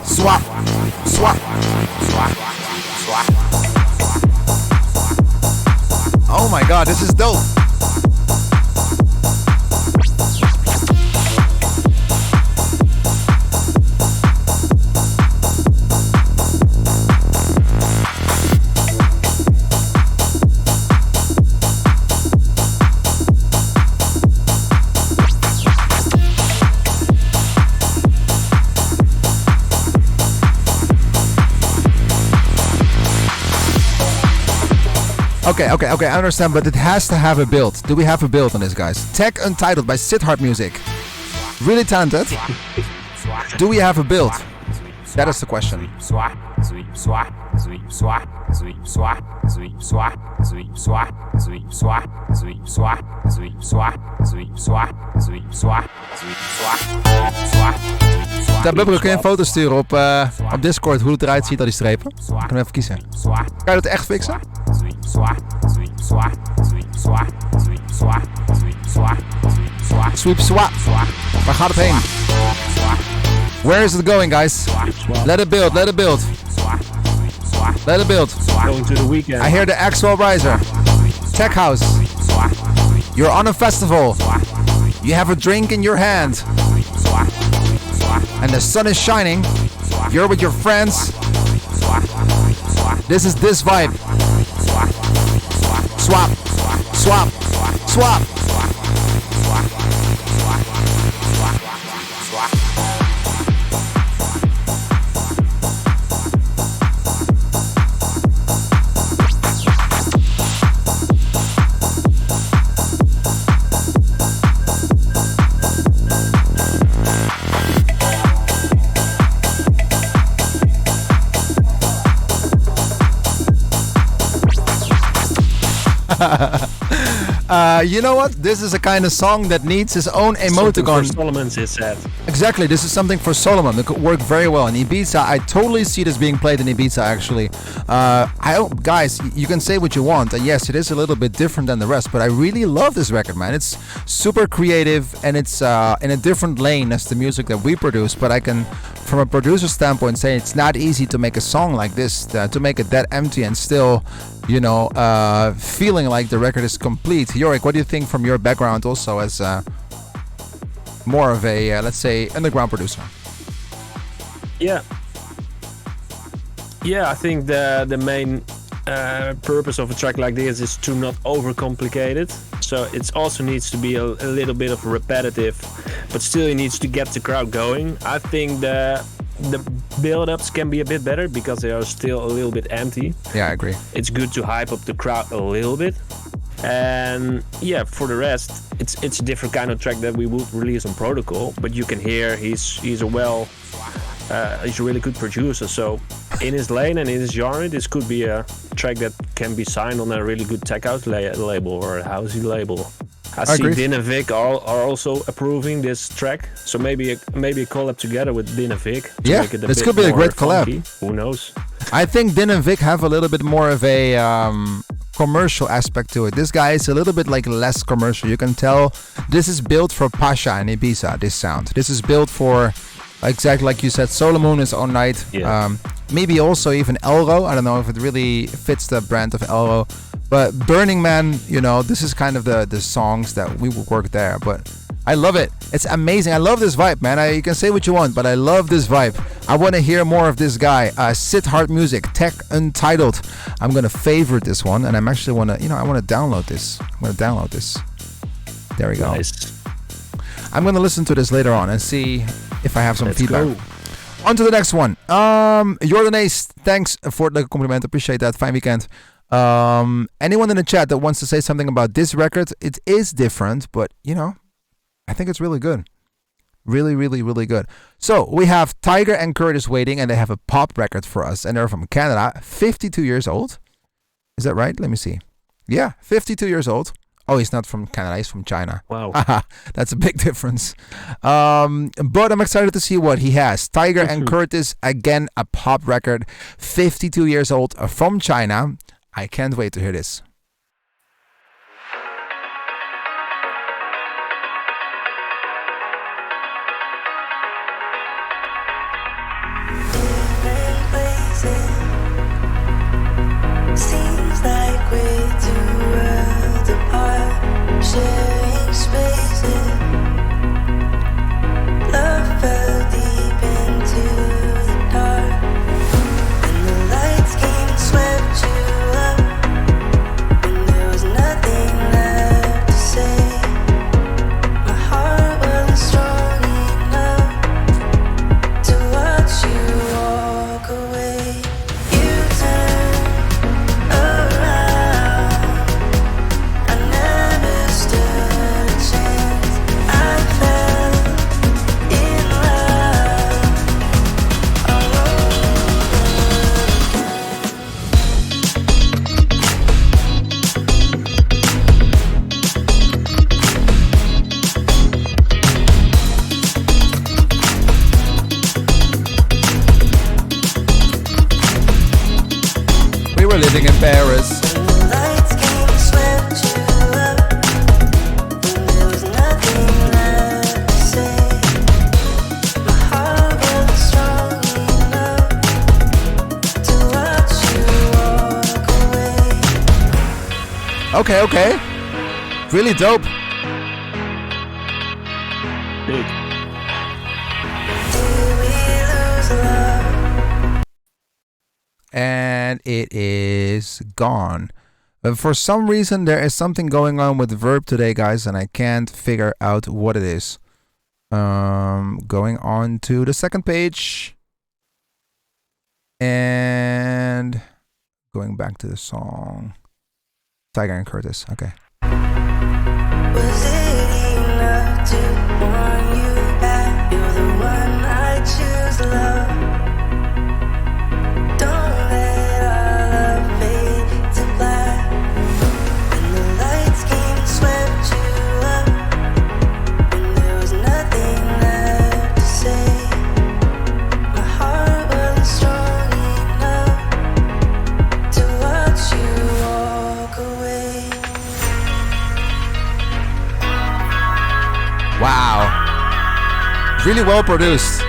Swap. Oh my god, this is dope. Okay, I understand, but it has to have a build. Do we have a build on this, guys? Tech Untitled by Sit Hard Music. Really talented. Do we have a build? That is the question. Bubber, kun je een foto sturen op Discord hoe het eruit ziet, al die strepen? Kunnen we even kiezen. Kan je dat echt fixen? Sweep swap. Waar gaat het heen? Where is it going, guys? Let it build, let it build. Let it build. Going to the weekend. I hear the Axwell Riser. Tech House. You're on a festival. You have a drink in your hand. And the sun is shining. You're with your friends. This is this vibe. Swap. Swap. Swap. You know what? This is a kind of song that needs his own emoticon. For Solomon's is said. Exactly, this is something for Solomon. It could work very well in Ibiza. I totally see this being played in Ibiza, actually. Guys, you can say what you want. Yes, it is a little bit different than the rest, but I really love this record, man. It's super creative, and it's in a different lane as the music that we produce. But I can, from a producer standpoint, say it's not easy to make a song like this, to make it that empty and still, you know, feeling like the record is complete. Jorik, what do you think from your background also as more of a, let's say, underground producer? Yeah, I think the main purpose of a track like this is to not overcomplicate it. So it also needs to be a little bit of repetitive, but still it needs to get the crowd going. I think the build-ups can be a bit better because they are still a little bit empty. Yeah, I agree. It's good to hype up the crowd a little bit. And yeah, for the rest, it's a different kind of track that we would release on Protocol. But you can hear he's a really good producer. So in his lane and in his genre, this could be a track that can be signed on a really good tech house label or a housey label. I see agree. Din and Vic are also approving this track. So maybe a collab together with Din and Vic. Yeah, this could be a great collab. Funky. Who knows? I think Din and Vic have a little bit more of a commercial aspect to it. This guy is a little bit like less commercial. You can tell this is built for Pasha and Ibiza, this sound. This is built for, exactly like you said, Solomon is own night. Yeah. Maybe also even Elro. I don't know if it really fits the brand of Elro. But Burning Man, you know, this is kind of the songs that we would work there. But I love it. It's amazing. I love this vibe, man. You can say what you want, but I love this vibe. I want to hear more of this guy. Sit Hard Music, Tech Untitled. I'm going to favorite this one, and I'm actually want to, I want to download this. I'm going to download this. There we go. Nice. I'm going to listen to this later on and see if I have some Let's feedback. go. On to the next one. Jordan Ace, thanks for the compliment. Appreciate that. Fine weekend. Anyone in the chat that wants to say something about this record? It is different, but I think it's really good. Really, really, really good. So we have Tiger and Curtis waiting, and they have a pop record for us, and they're from Canada, 52 years old. Is that right? Let me see. Yeah, 52 years old. Oh, he's not from Canada, he's from China. Wow. That's a big difference. But I'm excited to see what he has. Tiger and Curtis, again, a pop record, 52 years old, from China. I can't wait to hear this. Seems like we're two worlds apart, sharing spaces. Love fell deep into the dark, and the lights came and swept you up. living in Paris. Lights came and swept you up. There was nothing left to say. My heart wasn't strong enough to watch you walk away. Okay. Really dope. Big. Did we lose love? And it is gone. For some reason, there is something going on with the verb today, guys, and I can't figure out what it is. Going on to the second page. And going back to the song. Tiger and Curtis. Okay. Was it enough to want you back? You're the one I choose, love. Don't let our love fade to black. And the lights came and swept you up. And there was nothing left to say. My heart wasn't strong enough to watch you walk away. Wow. Really well produced.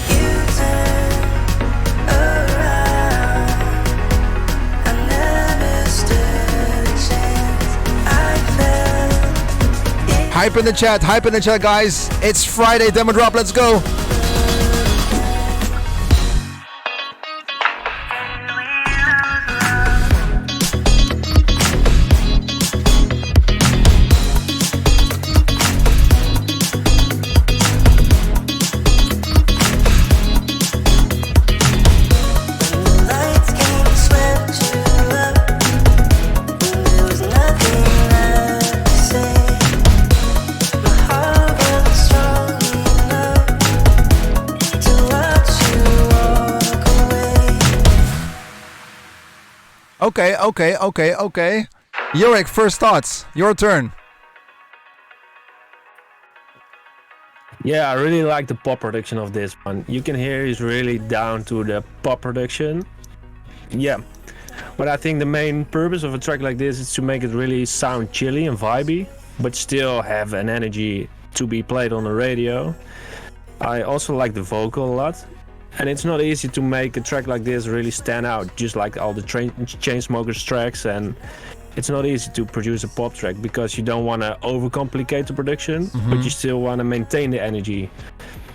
You turn around. I never stood a chance. I felt Hype in the chat, guys. It's Friday, demo drop. Let's go. lights came and swept you up. There was nothing left to say. My heart wasn't strong enough to watch you walk away. Okay. Jorik, first thoughts. Your turn. Yeah, I really like the pop production of this one. You can hear he's really down to the pop production. Yeah. But I think the main purpose of a track like this is to make it really sound chilly and vibey, but still have an energy to be played on the radio. I also like the vocal a lot. And it's not easy to make a track like this really stand out, just like all the Chainsmokers tracks. And it's not easy to produce a pop track because you don't want to overcomplicate the production, but you still want to maintain the energy.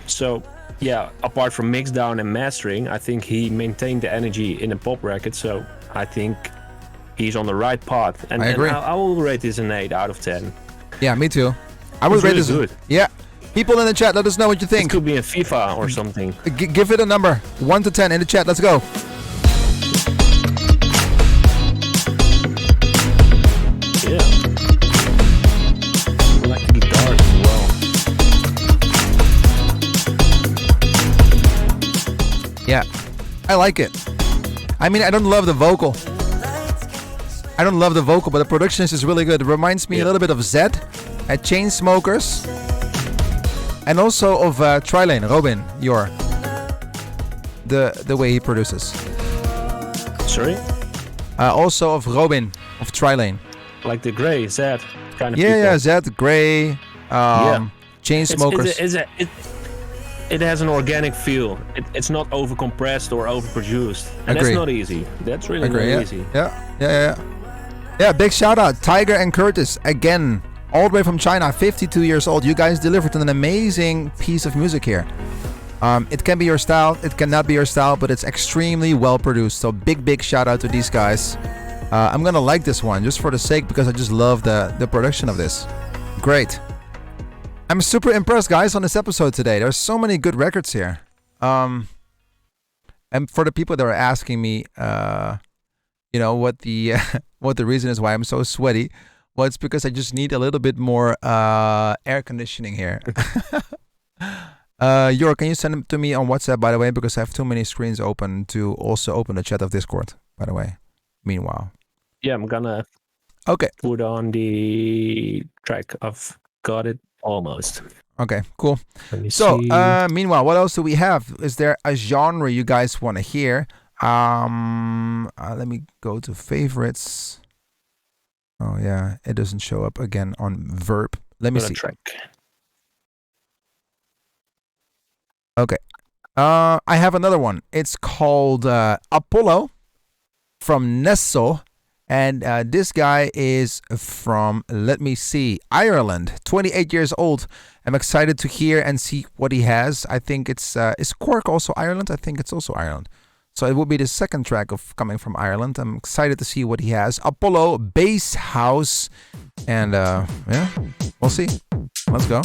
So, yeah, apart from mixdown and mastering, I think he maintained the energy in a pop record. So I think he's on the right path. And I agree. And I will rate this an 8 out of 10. Yeah, me too. I would It's rate really this. good. Yeah. People in the chat, let us know what you It think. could be in FIFA or something. Give it a number. 1 to 10 in the chat. Let's go. Yeah. I like the guitar as well. Yeah. I like it. I mean, I don't love the vocal. But the production is really good. It reminds me a little bit of Zed at Chainsmokers. And also of Trilane, Robin, the way he produces. Sorry? Also of Robin, of Trilane. Like the Grey, Zed kind of Yeah, people. Zed, Grey, Chainsmokers. It has an organic feel. It's not overcompressed or overproduced. And Agree. that's not easy. That's really Agree, not yeah. easy. Yeah, big shout out, Tiger and Curtis, again, all the way from China, 52 years old. You guys delivered an amazing piece of music here. It can be your style, it cannot be your style, but it's extremely well produced. So big shout out to these guys. I'm gonna like this one just for the sake, because I just love the production of this. Great. I'm super impressed, guys, on this episode today. There's so many good records here. And for the people that are asking me, what the what the reason is why I'm so sweaty, well, it's because I just need a little bit more air conditioning here. Jorik, can you send them to me on WhatsApp, by the way, because I have too many screens open to also open the chat of Discord, by the way. Meanwhile. Yeah, I'm gonna Okay. put on the track. I've got it Almost. Okay, cool. Let me So, see. meanwhile, what else do we have? Is there a genre you guys want to hear? Let me go to favorites. Oh yeah, it doesn't show up again on Verb. Let me Another see. track. Okay. I have another one. It's called Apollo from Nesso. And this guy is from, let me see, Ireland, 28 years old. I'm excited to hear and see what he has. I think is Cork also Ireland? I think it's also Ireland. So it will be the second track of coming from Ireland. I'm excited to see what he has. Apollo, Bass House. And yeah, we'll see. Let's go.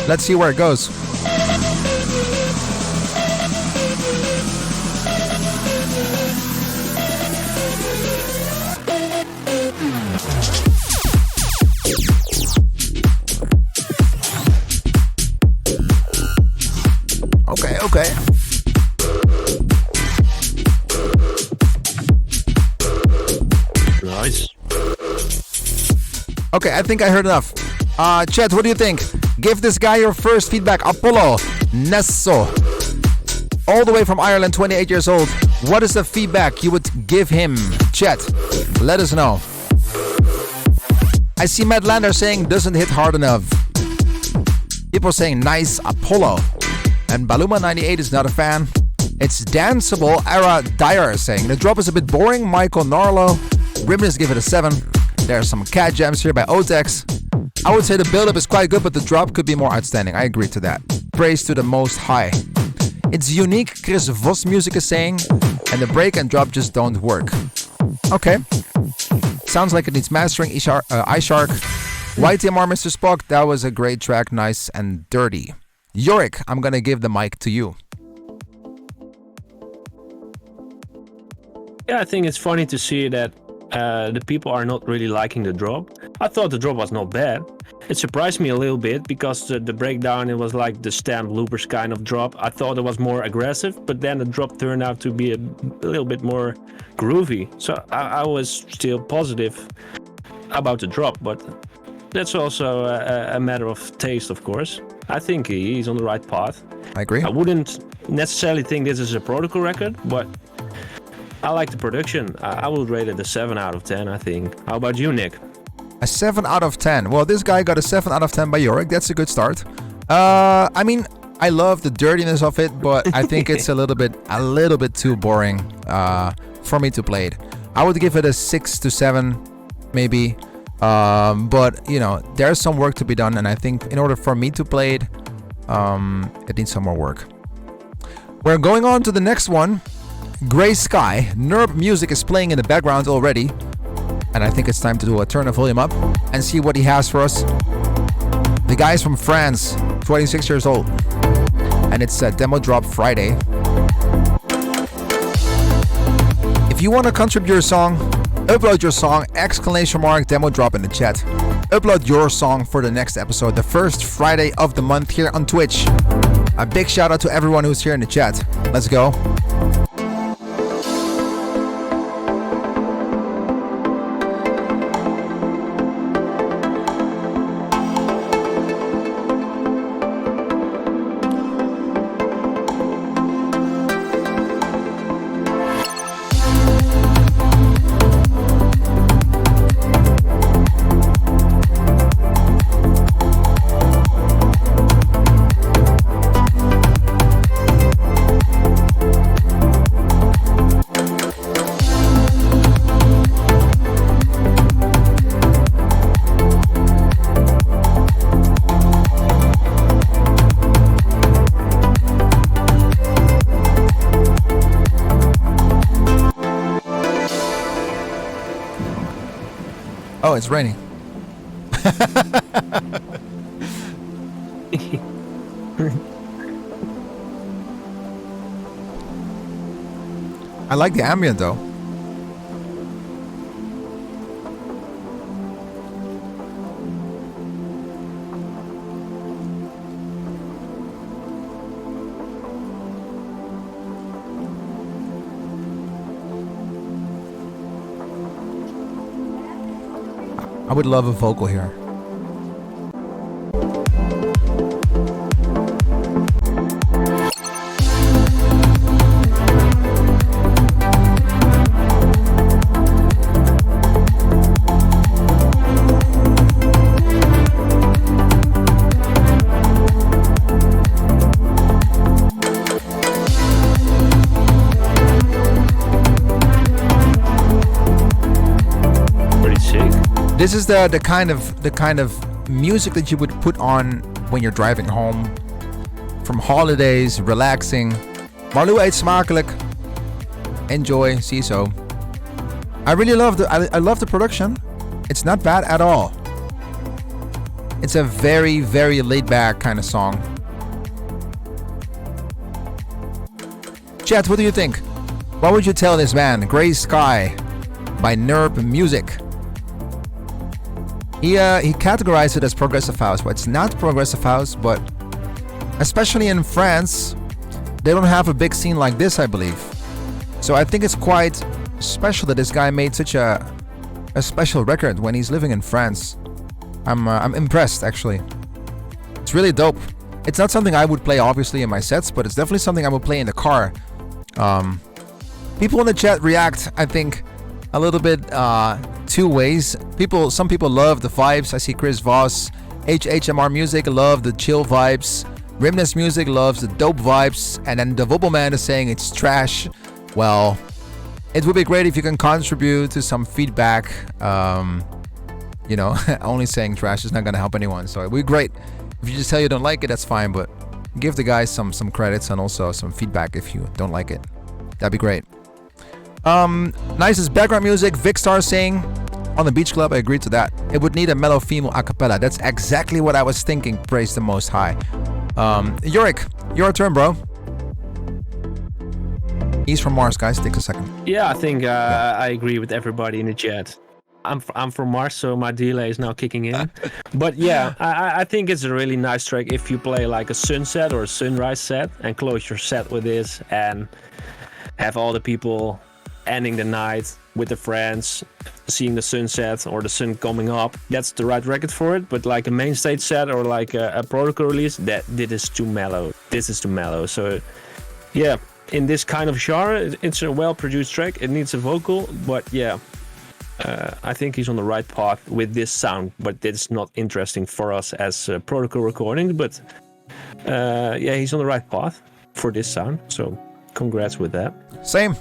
Let's see where it goes. Okay. Nice. Okay, I think I heard enough. Chet, what do you think? Give this guy your first feedback. Apollo Nesso, all the way from Ireland, 28 years old. What is the feedback you would give him? Chet, let us know. I see Matt Lander saying doesn't hit hard enough. People saying nice Apollo. And Baluma98 is not a fan. It's danceable. Era Dyer is saying the drop is a bit boring. Michael Narlo. Ribbons give it a 7. There are some cat jams here by Otex. I would say the build-up is quite good, but the drop could be more outstanding. I agree to that. Praise to the Most High. It's unique, Chris Vos music is saying, and the break and drop just don't work. Okay. Sounds like it needs mastering. iShark. YTMR Mr. Spock, that was a great track, nice and dirty. Jorik, I'm gonna give the mic to you. Yeah, I think it's funny to see that the people are not really liking the drop. I thought the drop was not bad. It surprised me a little bit because the breakdown, it was like the stamp loopers kind of drop. I thought it was more aggressive, but then the drop turned out to be a little bit more groovy. So I was still positive about the drop, but that's also a matter of taste, of course. I think he's on the right path. I agree. I wouldn't necessarily think this is a Protocol record, but I like the production. I would rate it a 7 out of 10, I think. How about you, Nick? A 7 out of 10. Well, this guy got a 7 out of 10 by Jorik. That's a good start. I mean, I love the dirtiness of it, but I think it's a little bit too boring for me to play it. I would give it a 6 to 7, maybe. But you know, there's some work to be done, and I think in order for me to play it, it needs some more work. We're going on to the next one. Gray Sky. Nerb music is playing in the background already, and I think it's time to turn the volume up and see what he has for us. The guy's from France, 26 years old, and it's a demo drop Friday. If you want to contribute your song, upload your song, !demo drop in the chat. Upload your song for the next episode, the first Friday of the month here on Twitch. A big shout out to everyone who's here in the chat. Let's go. Oh, it's raining. I like the ambient though. I would love a vocal here. This is the kind of music that you would put on when you're driving home from holidays, relaxing. Marlou eet smakelijk. Enjoy, CISO. I really love I love the production. It's not bad at all. It's a very, very laid back kind of song. Chat, what do you think? What would you tell this band? Grey Sky by Nerb Music. He categorized it as progressive house, but it's not progressive house, but especially in France, they don't have a big scene like this, I believe. So I think it's quite special that this guy made such a special record when he's living in France. I'm impressed, actually. It's really dope. It's not something I would play, obviously, in my sets, but it's definitely something I would play in the car. People in the chat react, I think, a little bit two ways. Some people love the vibes. I see Chris Voss, HHMR Music love the chill vibes. Rimness Music loves the dope vibes, and then the Wobbleman is saying it's trash. Well, it would be great if you can contribute to some feedback. You know, only saying trash is not gonna help anyone. So it would be great if you just tell you don't like it. That's fine, but give the guys some credits and also some feedback if you don't like it. That'd be great. Nicest background music. Vicstar saying on the Beach Club. I agree to that. It would need a mellow female a cappella. That's exactly what I was thinking. Praise the Most High. Jorik, your turn, bro. He's from Mars, guys. Takes a second. Yeah, I think I agree with everybody in the chat. I'm from Mars, so my delay is now kicking in. But yeah, I think it's a really nice track if you play like a sunset or a sunrise set and close your set with this and have all the people ending the night with their friends, seeing the sunset or the sun coming up. That's the right record for it. But like a main stage set or like a protocol release, this is too mellow. This is too mellow. So yeah, in this kind of genre, it's a well-produced track. It needs a vocal, but yeah, I think he's on the right path with this sound. But it's not interesting for us as protocol recordings. But yeah, he's on the right path for this sound. So congrats with that. Same.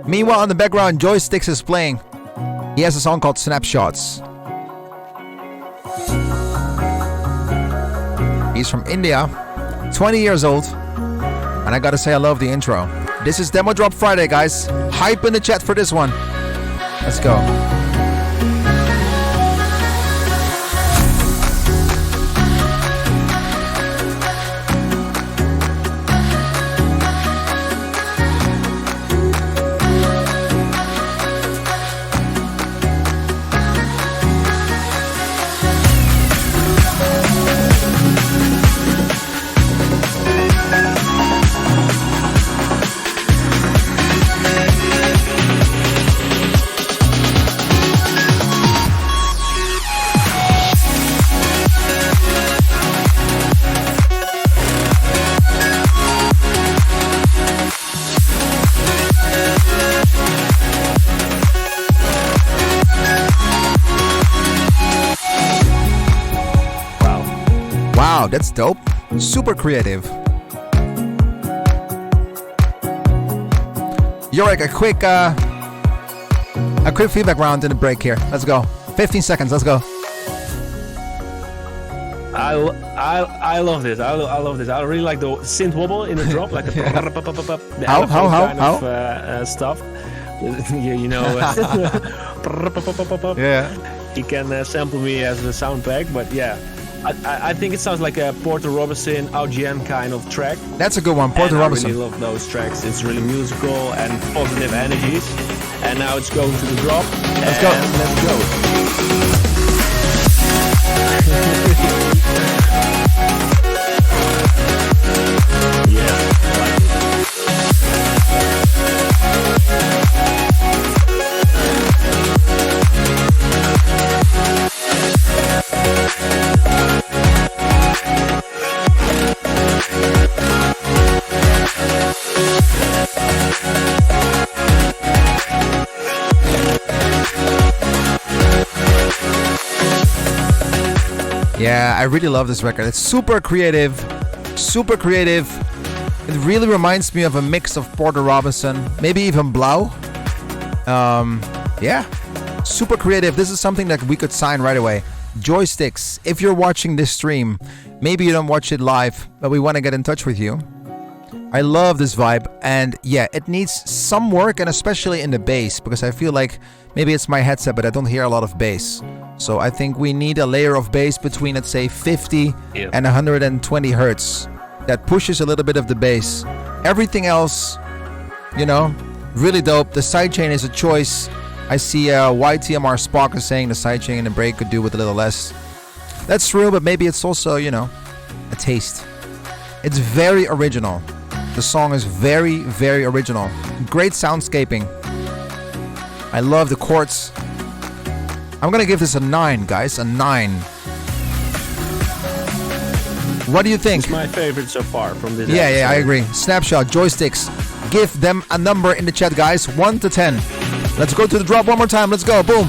Meanwhile, in the background, Joysticks is playing. He has a song called Snapshots. He's from India, 20 years old, and I gotta say I love the intro. This is Demo Drop Friday, guys. Hype in the chat for this one. Let's go. Wow, that's dope. Super creative. Jorik, a quick feedback round in the break here. Let's go. 15 seconds. Let's go. I love this. I love this. I really like the synth wobble in the drop, like the How? kind of stuff. you know. Yeah. You can sample me as a sound pack, but yeah. I think it sounds like a Porter Robinson, OGM kind of track. That's a good one, Porter Robinson. I really love those tracks. It's really musical and positive energies. And now it's going to the drop. Let's go. Let's go. Yeah. Yeah, I really love this record. It's super creative. Super creative. It really reminds me of a mix of Porter Robinson, maybe even Blau. Yeah, super creative. This is something that we could sign right away. Joysticks, if you're watching this stream, maybe you don't watch it live, but we want to get in touch with you. I love this vibe, and yeah, it needs some work, and especially in the bass, because I feel like maybe it's my headset, but I don't hear a lot of bass. So I think we need a layer of bass between, let's say, 50 and 120 hertz that pushes a little bit of the bass. Everything else, you know, really dope. The sidechain is a choice. I see YTMR Spock is saying the sidechain in the break could do with a little less. That's true, but maybe it's also, you know, a taste. It's very original. The song is very, very original. Great soundscaping. I love the chords. I'm gonna give this a 9, guys. A 9. What do you think? It's my favorite so far from this Yeah, episode. I agree. Snapshot, joysticks. Give them a number in the chat, guys. 1 to 10. Let's go to the drop one more time. Let's go. Boom.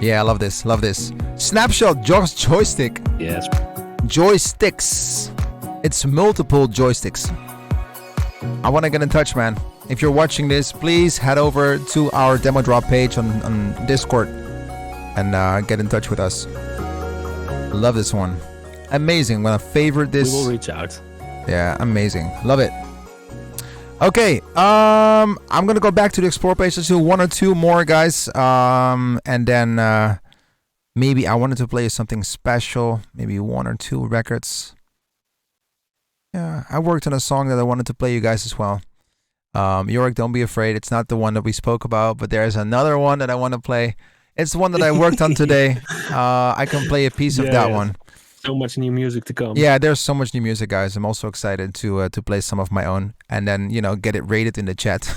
Yeah, I love this. Love this. Snapshot, joystick. Yes. Joysticks. It's multiple joysticks. I want to get in touch, man. If you're watching this, please head over to our demo drop page on Discord and get in touch with us. Love this one. Amazing. I'm gonna favorite this. We will reach out. Yeah, amazing. Love it. Okay, I'm gonna go back to the explore page. Let's do 1 or 2 more, guys. And then maybe I wanted to play something special. Maybe 1 or 2 records. Yeah, I worked on a song that I wanted to play you guys as well. Jorik, don't be afraid. It's not the one that we spoke about, but there's another one that I want to play. It's the one that I worked on today. I can play a piece of that one. So much new music to come. Yeah, there's so much new music, guys. I'm also excited to play some of my own and then, you know, get it rated in the chat.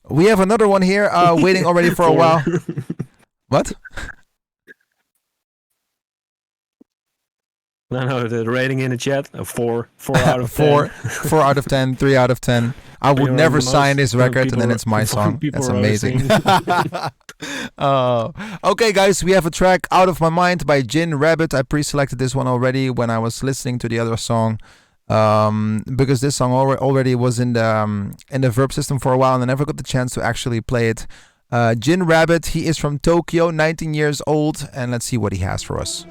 We have another one here waiting already for a while. What? No, the rating in the chat, a 4 out of 10. 4 out of 10, 3 out of 10. I would never sign this record and then it's my song. That's amazing. Okay, guys, we have a track Out of My Mind by Gin Rabbit. I pre-selected this one already when I was listening to the other song, because this song already was in the verb system for a while and I never got the chance to actually play it. Gin Rabbit, he is from Tokyo, 19 years old, and let's see what he has for us.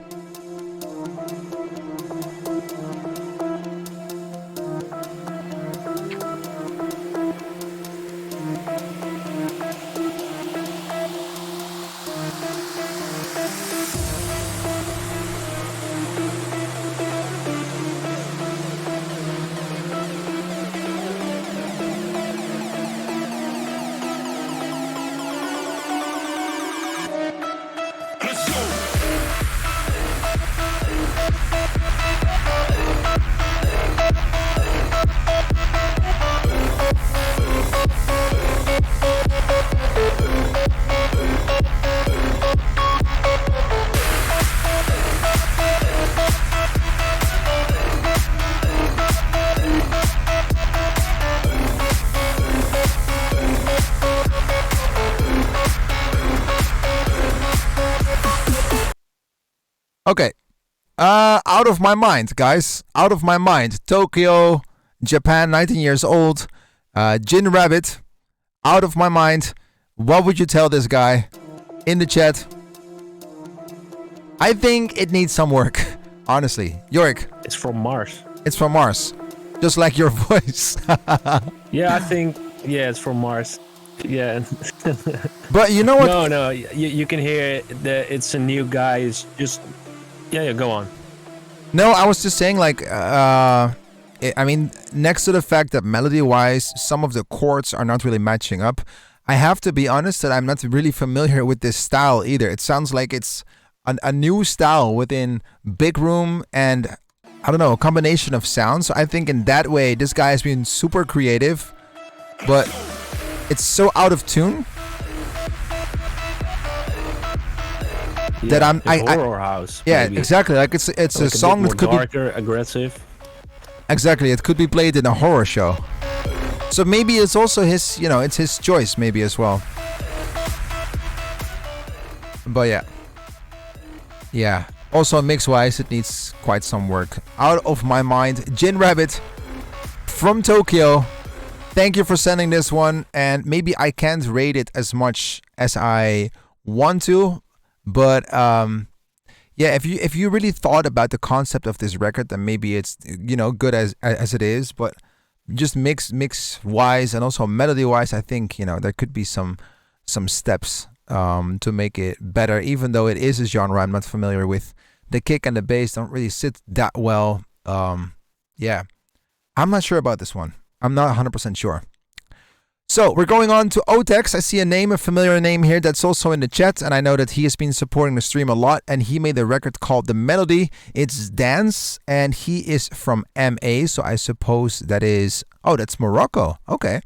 Okay. Out of my mind, guys. Out of my mind. Tokyo, Japan, 19 years old. Jin Rabbit. Out of my mind. What would you tell this guy in the chat? I think it needs some work, honestly. Jorik, It's from Mars. it's from Mars. Just like your voice. Yeah, I think. Yeah, it's from Mars. Yeah. But you know what? No. You can hear that it's a new guy. It's just. Yeah. Go on. No, I was just saying, like, I mean, next to the fact that melody-wise, some of the chords are not really matching up, I have to be honest that I'm not really familiar with this style either. It sounds like it's a new style within Big Room and, I don't know, a combination of sounds. So I think in that way, this guy has been super creative, but it's so out of tune that I'm... Horror house. Yeah, maybe. exactly. Like it's Like a song bit that could more be... darker, aggressive. Exactly, it could be played in a horror show. So maybe it's also his, it's his choice maybe as well. But yeah. Yeah. Also mix-wise, it needs quite some work. Out of my mind, Jin Rabbit from Tokyo. Thank you for sending this one. And maybe I can't rate it as much as I want to. But yeah, if you really thought about the concept of this record, then maybe it's good as it is. But just mix wise and also melody wise, I think there could be some steps to make it better. Even though it is a genre I'm not familiar with, the kick and the bass don't really sit that well. Yeah, I'm not sure about this one. I'm not 100% sure. So we're going on to Otex. I see a familiar name here that's also in the chat, and I know that he has been supporting the stream a lot, and he made a record called The Melody. It's dance, and he is from MA, so I suppose that is... Oh, that's Morocco. Okay.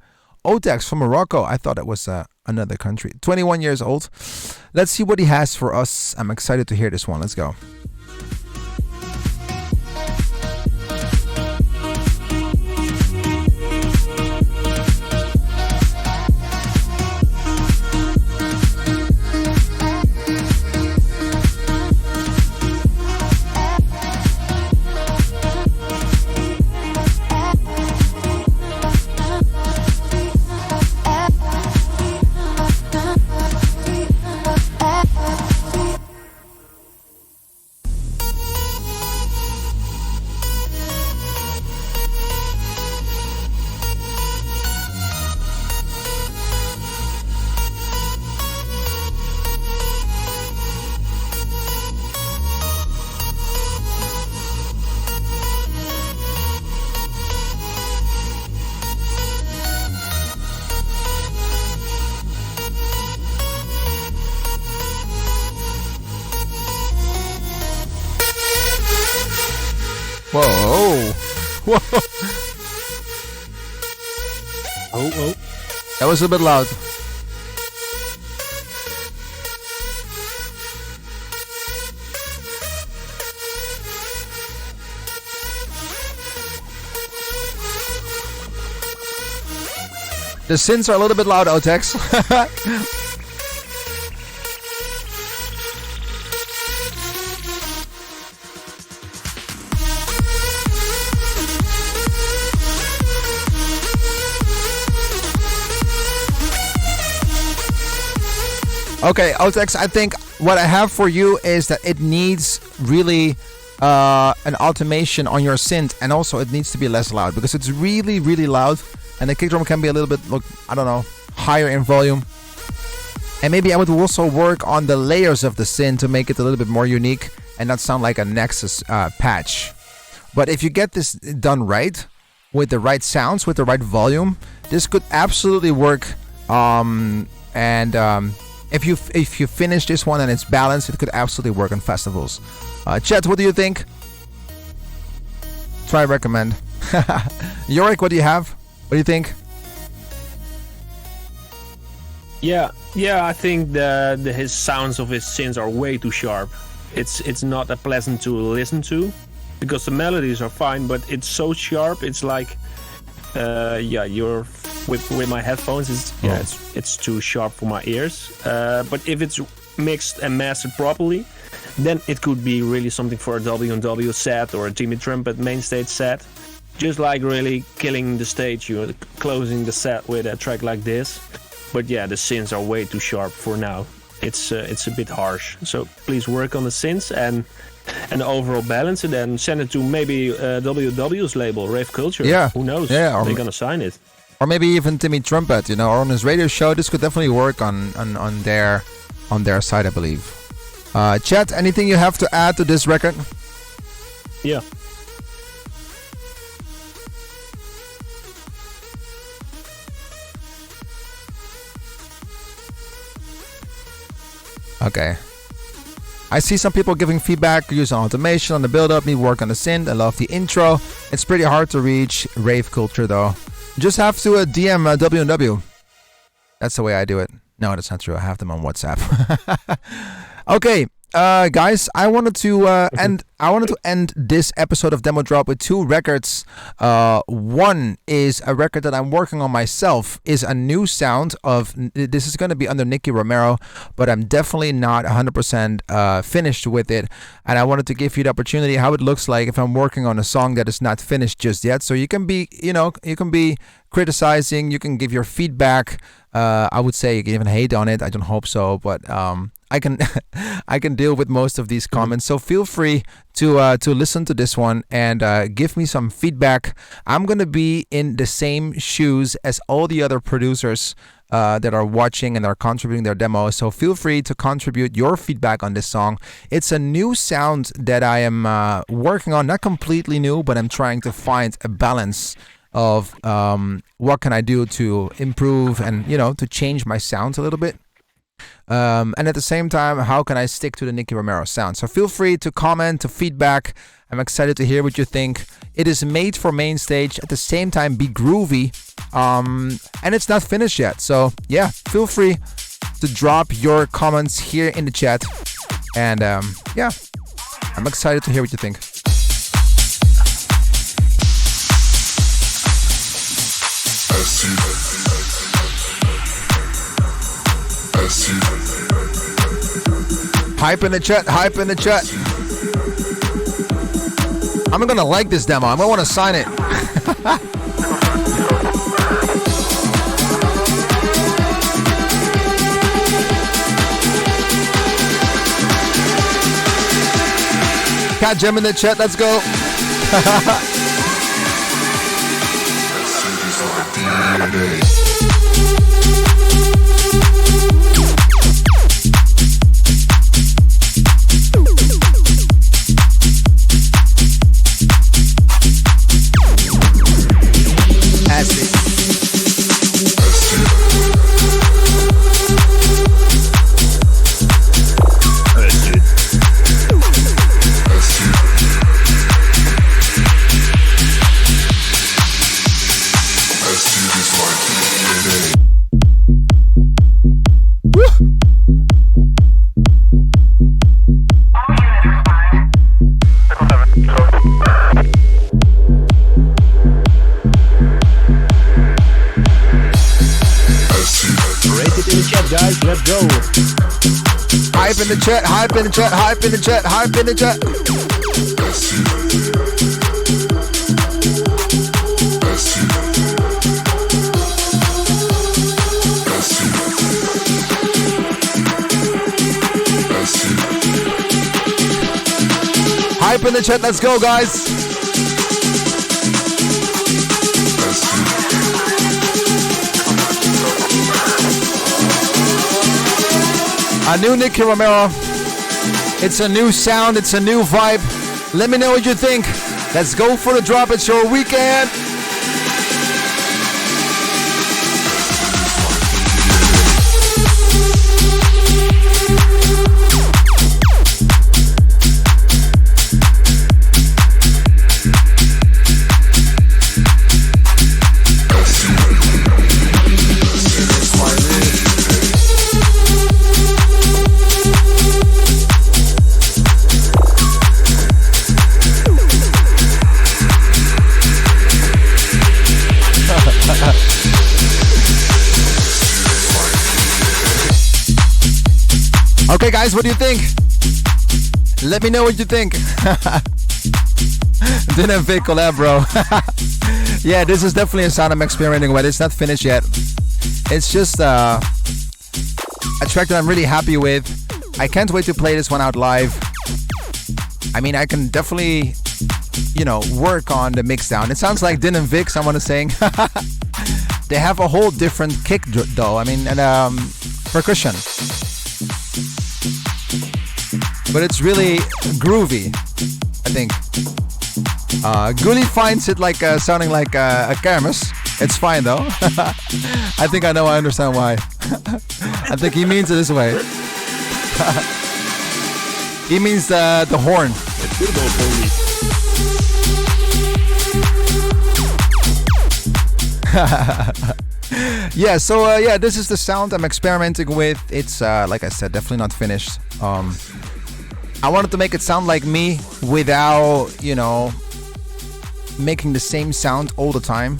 Otex from Morocco. I thought it was another country. 21 years old. Let's see what he has for us. I'm excited to hear this one. Let's go. Whoa. Whoa. Oh. That was a bit loud. The synths are a little bit loud, Otex. Okay, Otex, I think what I have for you is that it needs really an automation on your synth, and also it needs to be less loud because it's really, really loud, and the kick drum can be a little bit, higher in volume. And maybe I would also work on the layers of the synth to make it a little bit more unique and not sound like a Nexus patch. But if you get this done right, with the right sounds, with the right volume, this could absolutely work. If you finish this one and it's balanced, it could absolutely work on festivals. Chet, what do you think? Try recommend. Jorik, what do you have? What do you think? Yeah. I think his sounds of his synths are way too sharp. It's not that pleasant to listen to, because the melodies are fine, but it's so sharp. It's like, you're with my headphones. It's too sharp for my ears. But if it's mixed and mastered properly, then it could be really something for a W&W set or a Jimmy Trumpet main stage set. Just like really killing the stage, closing the set with a track like this. But yeah, the synths are way too sharp for now. It's a bit harsh. So please work on the synths and the overall balance, and then send it to maybe WW's label, Rave Culture. Yeah. Who knows? Yeah, or they're gonna sign it. Or maybe even Timmy Trumpet, or on his radio show. This could definitely work on their side, I believe. Chet, anything you have to add to this record? Yeah. Okay. I see some people giving feedback using automation on the build-up, need work on the synth. I love the intro. It's pretty hard to reach Rave Culture though. Just have to DM W&W. That's the way I do it. No, that's not true. I have them on WhatsApp. Okay, guys, I wanted to end this episode of Demo Drop with two records. One is a record that I'm working on myself. Is a new sound of. This is going to be under Nicky Romero, but I'm definitely not 100% finished with it. And I wanted to give you the opportunity how it looks like if I'm working on a song that is not finished just yet. So you can be, you can be criticizing. You can give your feedback. I would say you can even hate on it. I don't hope so, but I can I can deal with most of these comments. So feel free to listen to this one and give me some feedback. I'm gonna be in the same shoes as all the other producers that are watching and are contributing their demos. So feel free to contribute your feedback on this song. It's a new sound that I am working on. Not completely new, but I'm trying to find a balance of what can I do to improve and to change my sounds a little bit, and at the same time, how can I stick to the Nicky Romero sound? So feel free to comment, to feedback. I'm excited to hear what you think. It is made for main stage, at the same time be groovy, and it's not finished yet. So yeah, feel free to drop your comments here in the chat, and yeah, I'm excited to hear what you think. Hype in the chat, hype in the chat. I'm gonna like this demo. I'm gonna want to sign it. Cat Gem in the chat, let's go. Let's go. Hype in the chat, hype in the chat, hype in the chat, hype in the chat. Hype in the chat, let's go, guys. A new Nicky Romero. It's a new sound. It's a new vibe. Let me know what you think. Let's go for the drop. It's your weekend. Okay, guys, what do you think? Let me know what you think. Din and Vic collab, bro. Yeah, this is definitely a sound I'm experimenting with. It's not finished yet. It's just a track that I'm really happy with. I can't wait to play this one out live. I mean, I can definitely, work on the mix down. It sounds like Din and Vic, someone is saying. They have a whole different kick though. I mean, and percussion. But it's really groovy, I think. Gully finds it like sounding like a kermis. It's fine though. I think I understand why. I think he means it this way. He means the horn. Yeah, so this is the sound I'm experimenting with. It's like I said, definitely not finished. I wanted to make it sound like me without, making the same sound all the time.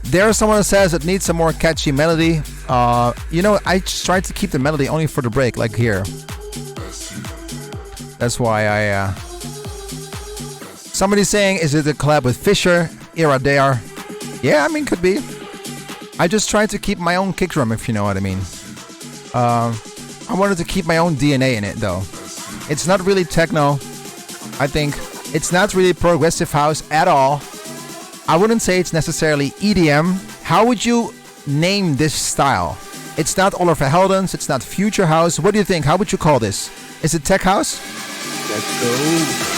There's someone that says it needs a more catchy melody. I just tried to keep the melody only for the break, like here. That's why I... Somebody's saying, is it a collab with Fisher? Era there. Yeah, I mean, could be. I just tried to keep my own kick drum, if you know what I mean. I wanted to keep my own DNA in it, though. It's not really techno, I think. It's not really progressive house at all. I wouldn't say it's necessarily EDM. How would you name this style? It's not Oliver Heldens, it's not future house. What do you think? How would you call this? Is it tech house? Let's go.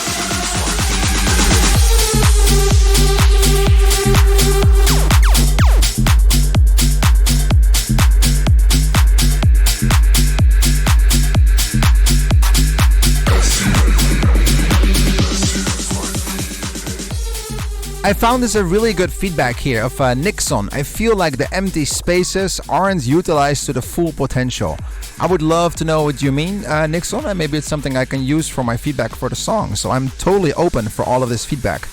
I found this a really good feedback here of Nixon. I feel like the empty spaces aren't utilized to the full potential. I would love to know what you mean, Nixon, and maybe it's something I can use for my feedback for the song. So I'm totally open for all of this feedback.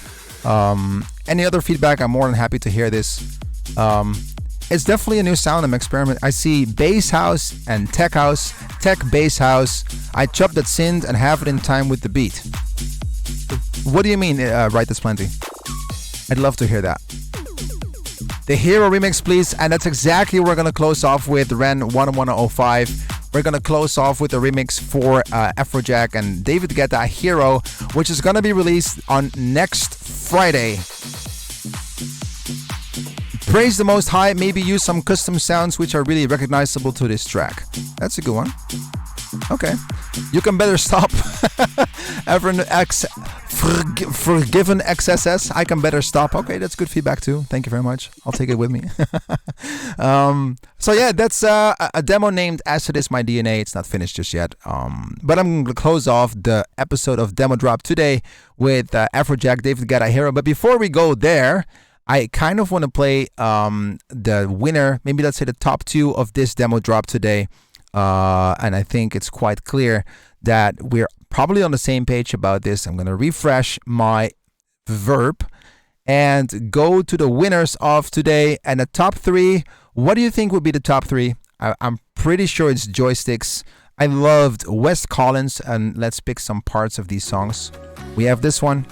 Any other feedback, I'm more than happy to hear this. It's definitely a new sound I'm experimenting. I see bass house and tech bass house. I chop that synth and have it in time with the beat. What do you mean, Right This Plenty? I'd love to hear that. The Hero remix, please. And that's exactly what we're going to close off with Ren 11005. We're going to close off with a remix for Afrojack and David Guetta, Hero, which is going to be released on next Friday. Praise the Most High. Maybe use some custom sounds which are really recognizable to this track. That's a good one. Okay. You can better stop. Forgiven XSS. I can better stop. Okay, that's good feedback too. Thank you very much. I'll take it with me. So yeah, that's a demo named As It Is My DNA. It's not finished just yet. But I'm going to close off the episode of Demo Drop today with Afrojack, David Guetta, Hero. But before we go there, I kind of want to play the winner, maybe let's say the top two of this demo drop today. And I think it's quite clear that we're probably on the same page about this. I'm going to refresh my verb and go to the winners of today. And the top three, what do you think would be the top three? I'm pretty sure it's Joysticks. I loved West Collins, and let's pick some parts of these songs. We have this one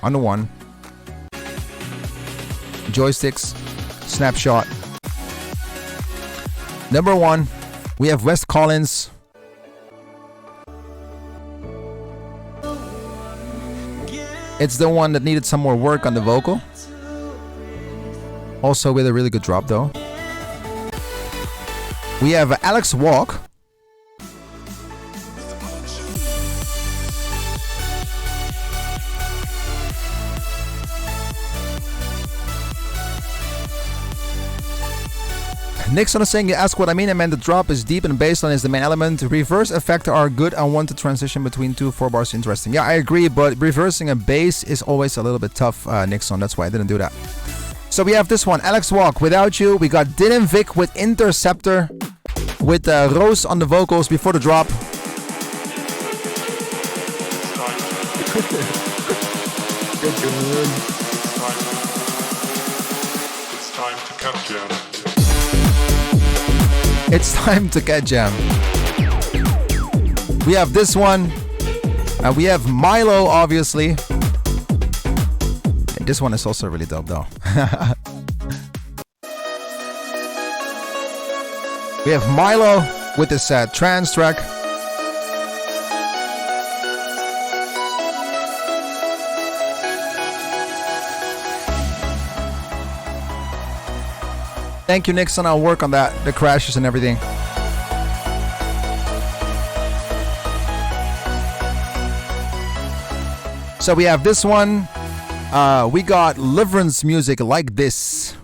on the one. Joysticks, Snapshot. Number one, we have West Collins. It's the one that needed some more work on the vocal. Also with a really good drop though. We have Alex Walk. Nixon is saying, you ask what I mean. I meant the drop is deep and bassline is the main element. Reverse effects are good. I want to transition between 2-4 bars interesting. Yeah, I agree, but reversing a bass is always a little bit tough, Nixon. That's why I didn't do that. So we have this one, Alex Walk, Without You. We got Din and Vic with Interceptor, with Rose on the vocals before the drop. It's time to cut jam. It's time to get jam. We have this one. We have Milo, obviously. This one is also really dope, though. We have Milo with this trance track. Thank you, Nixon. I'll work on that, the crashes and everything. So we have this one. We got Liverance music like this.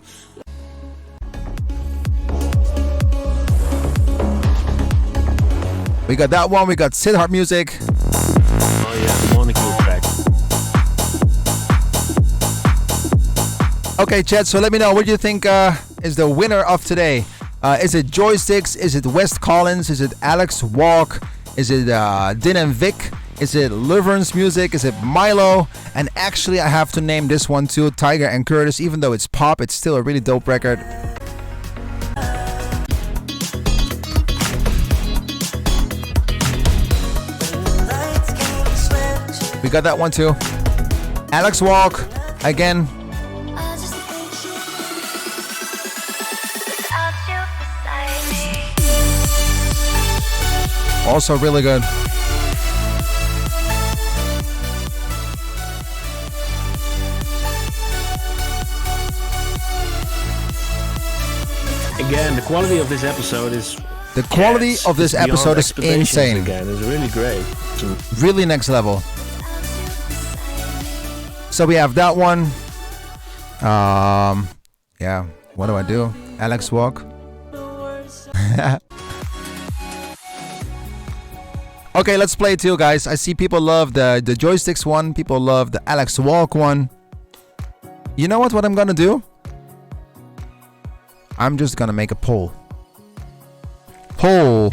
We got that one. We got Siddharth music. Oh yeah, Molecule track. Okay, Chet, so let me know what you think is the winner of today. Is it Joysticks? Is it West Collins? Is it Alex Walk? Is it Din and Vic? Is it Liverance music? Is it Milo? And actually, I have to name this one too, Tiger and Curtis. Even though it's pop, it's still a really dope record. We got that one too. Alex Walk, again. Also really good. Again, the quality of this episode is... The quality of this episode is insane. Again, it's really great. Really next level. So we have that one. Yeah. What do I do? Alex Walk. Okay, let's play it too, guys. I see people love the Joysticks one. People love the Alex Walk one. You know what I'm gonna do? I'm just gonna make a poll. Poll.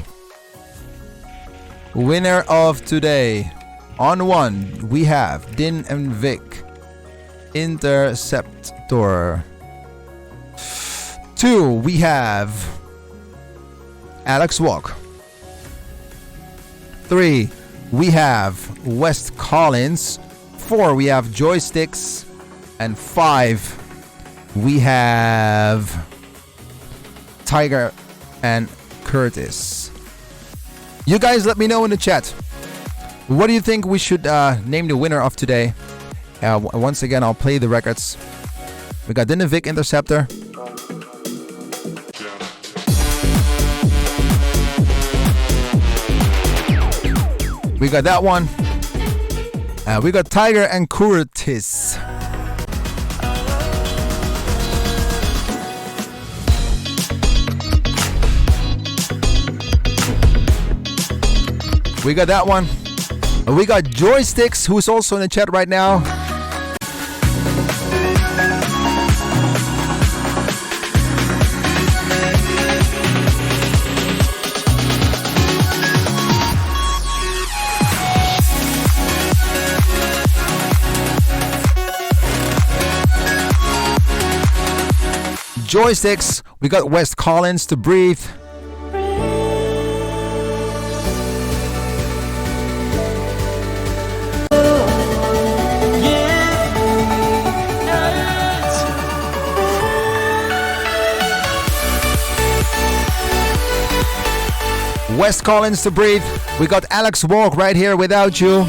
Winner of today. On 1, we have Din and Vic. Interceptor. 2, we have Alex Walk. 3, we have West Collins. 4, we have Joysticks. And 5, we have Tiger and Curtis. You guys let me know in the chat. What do you think we should name the winner of today? Once again, I'll play the records. We got Din and Vic, Interceptor. We got that one. We got Tiger and Curtis. We got that one. We got Joysticks, who's also in the chat right now. Joysticks. We got West Collins to breathe. West Collins to breathe. We got Alex Walk right here, Without You.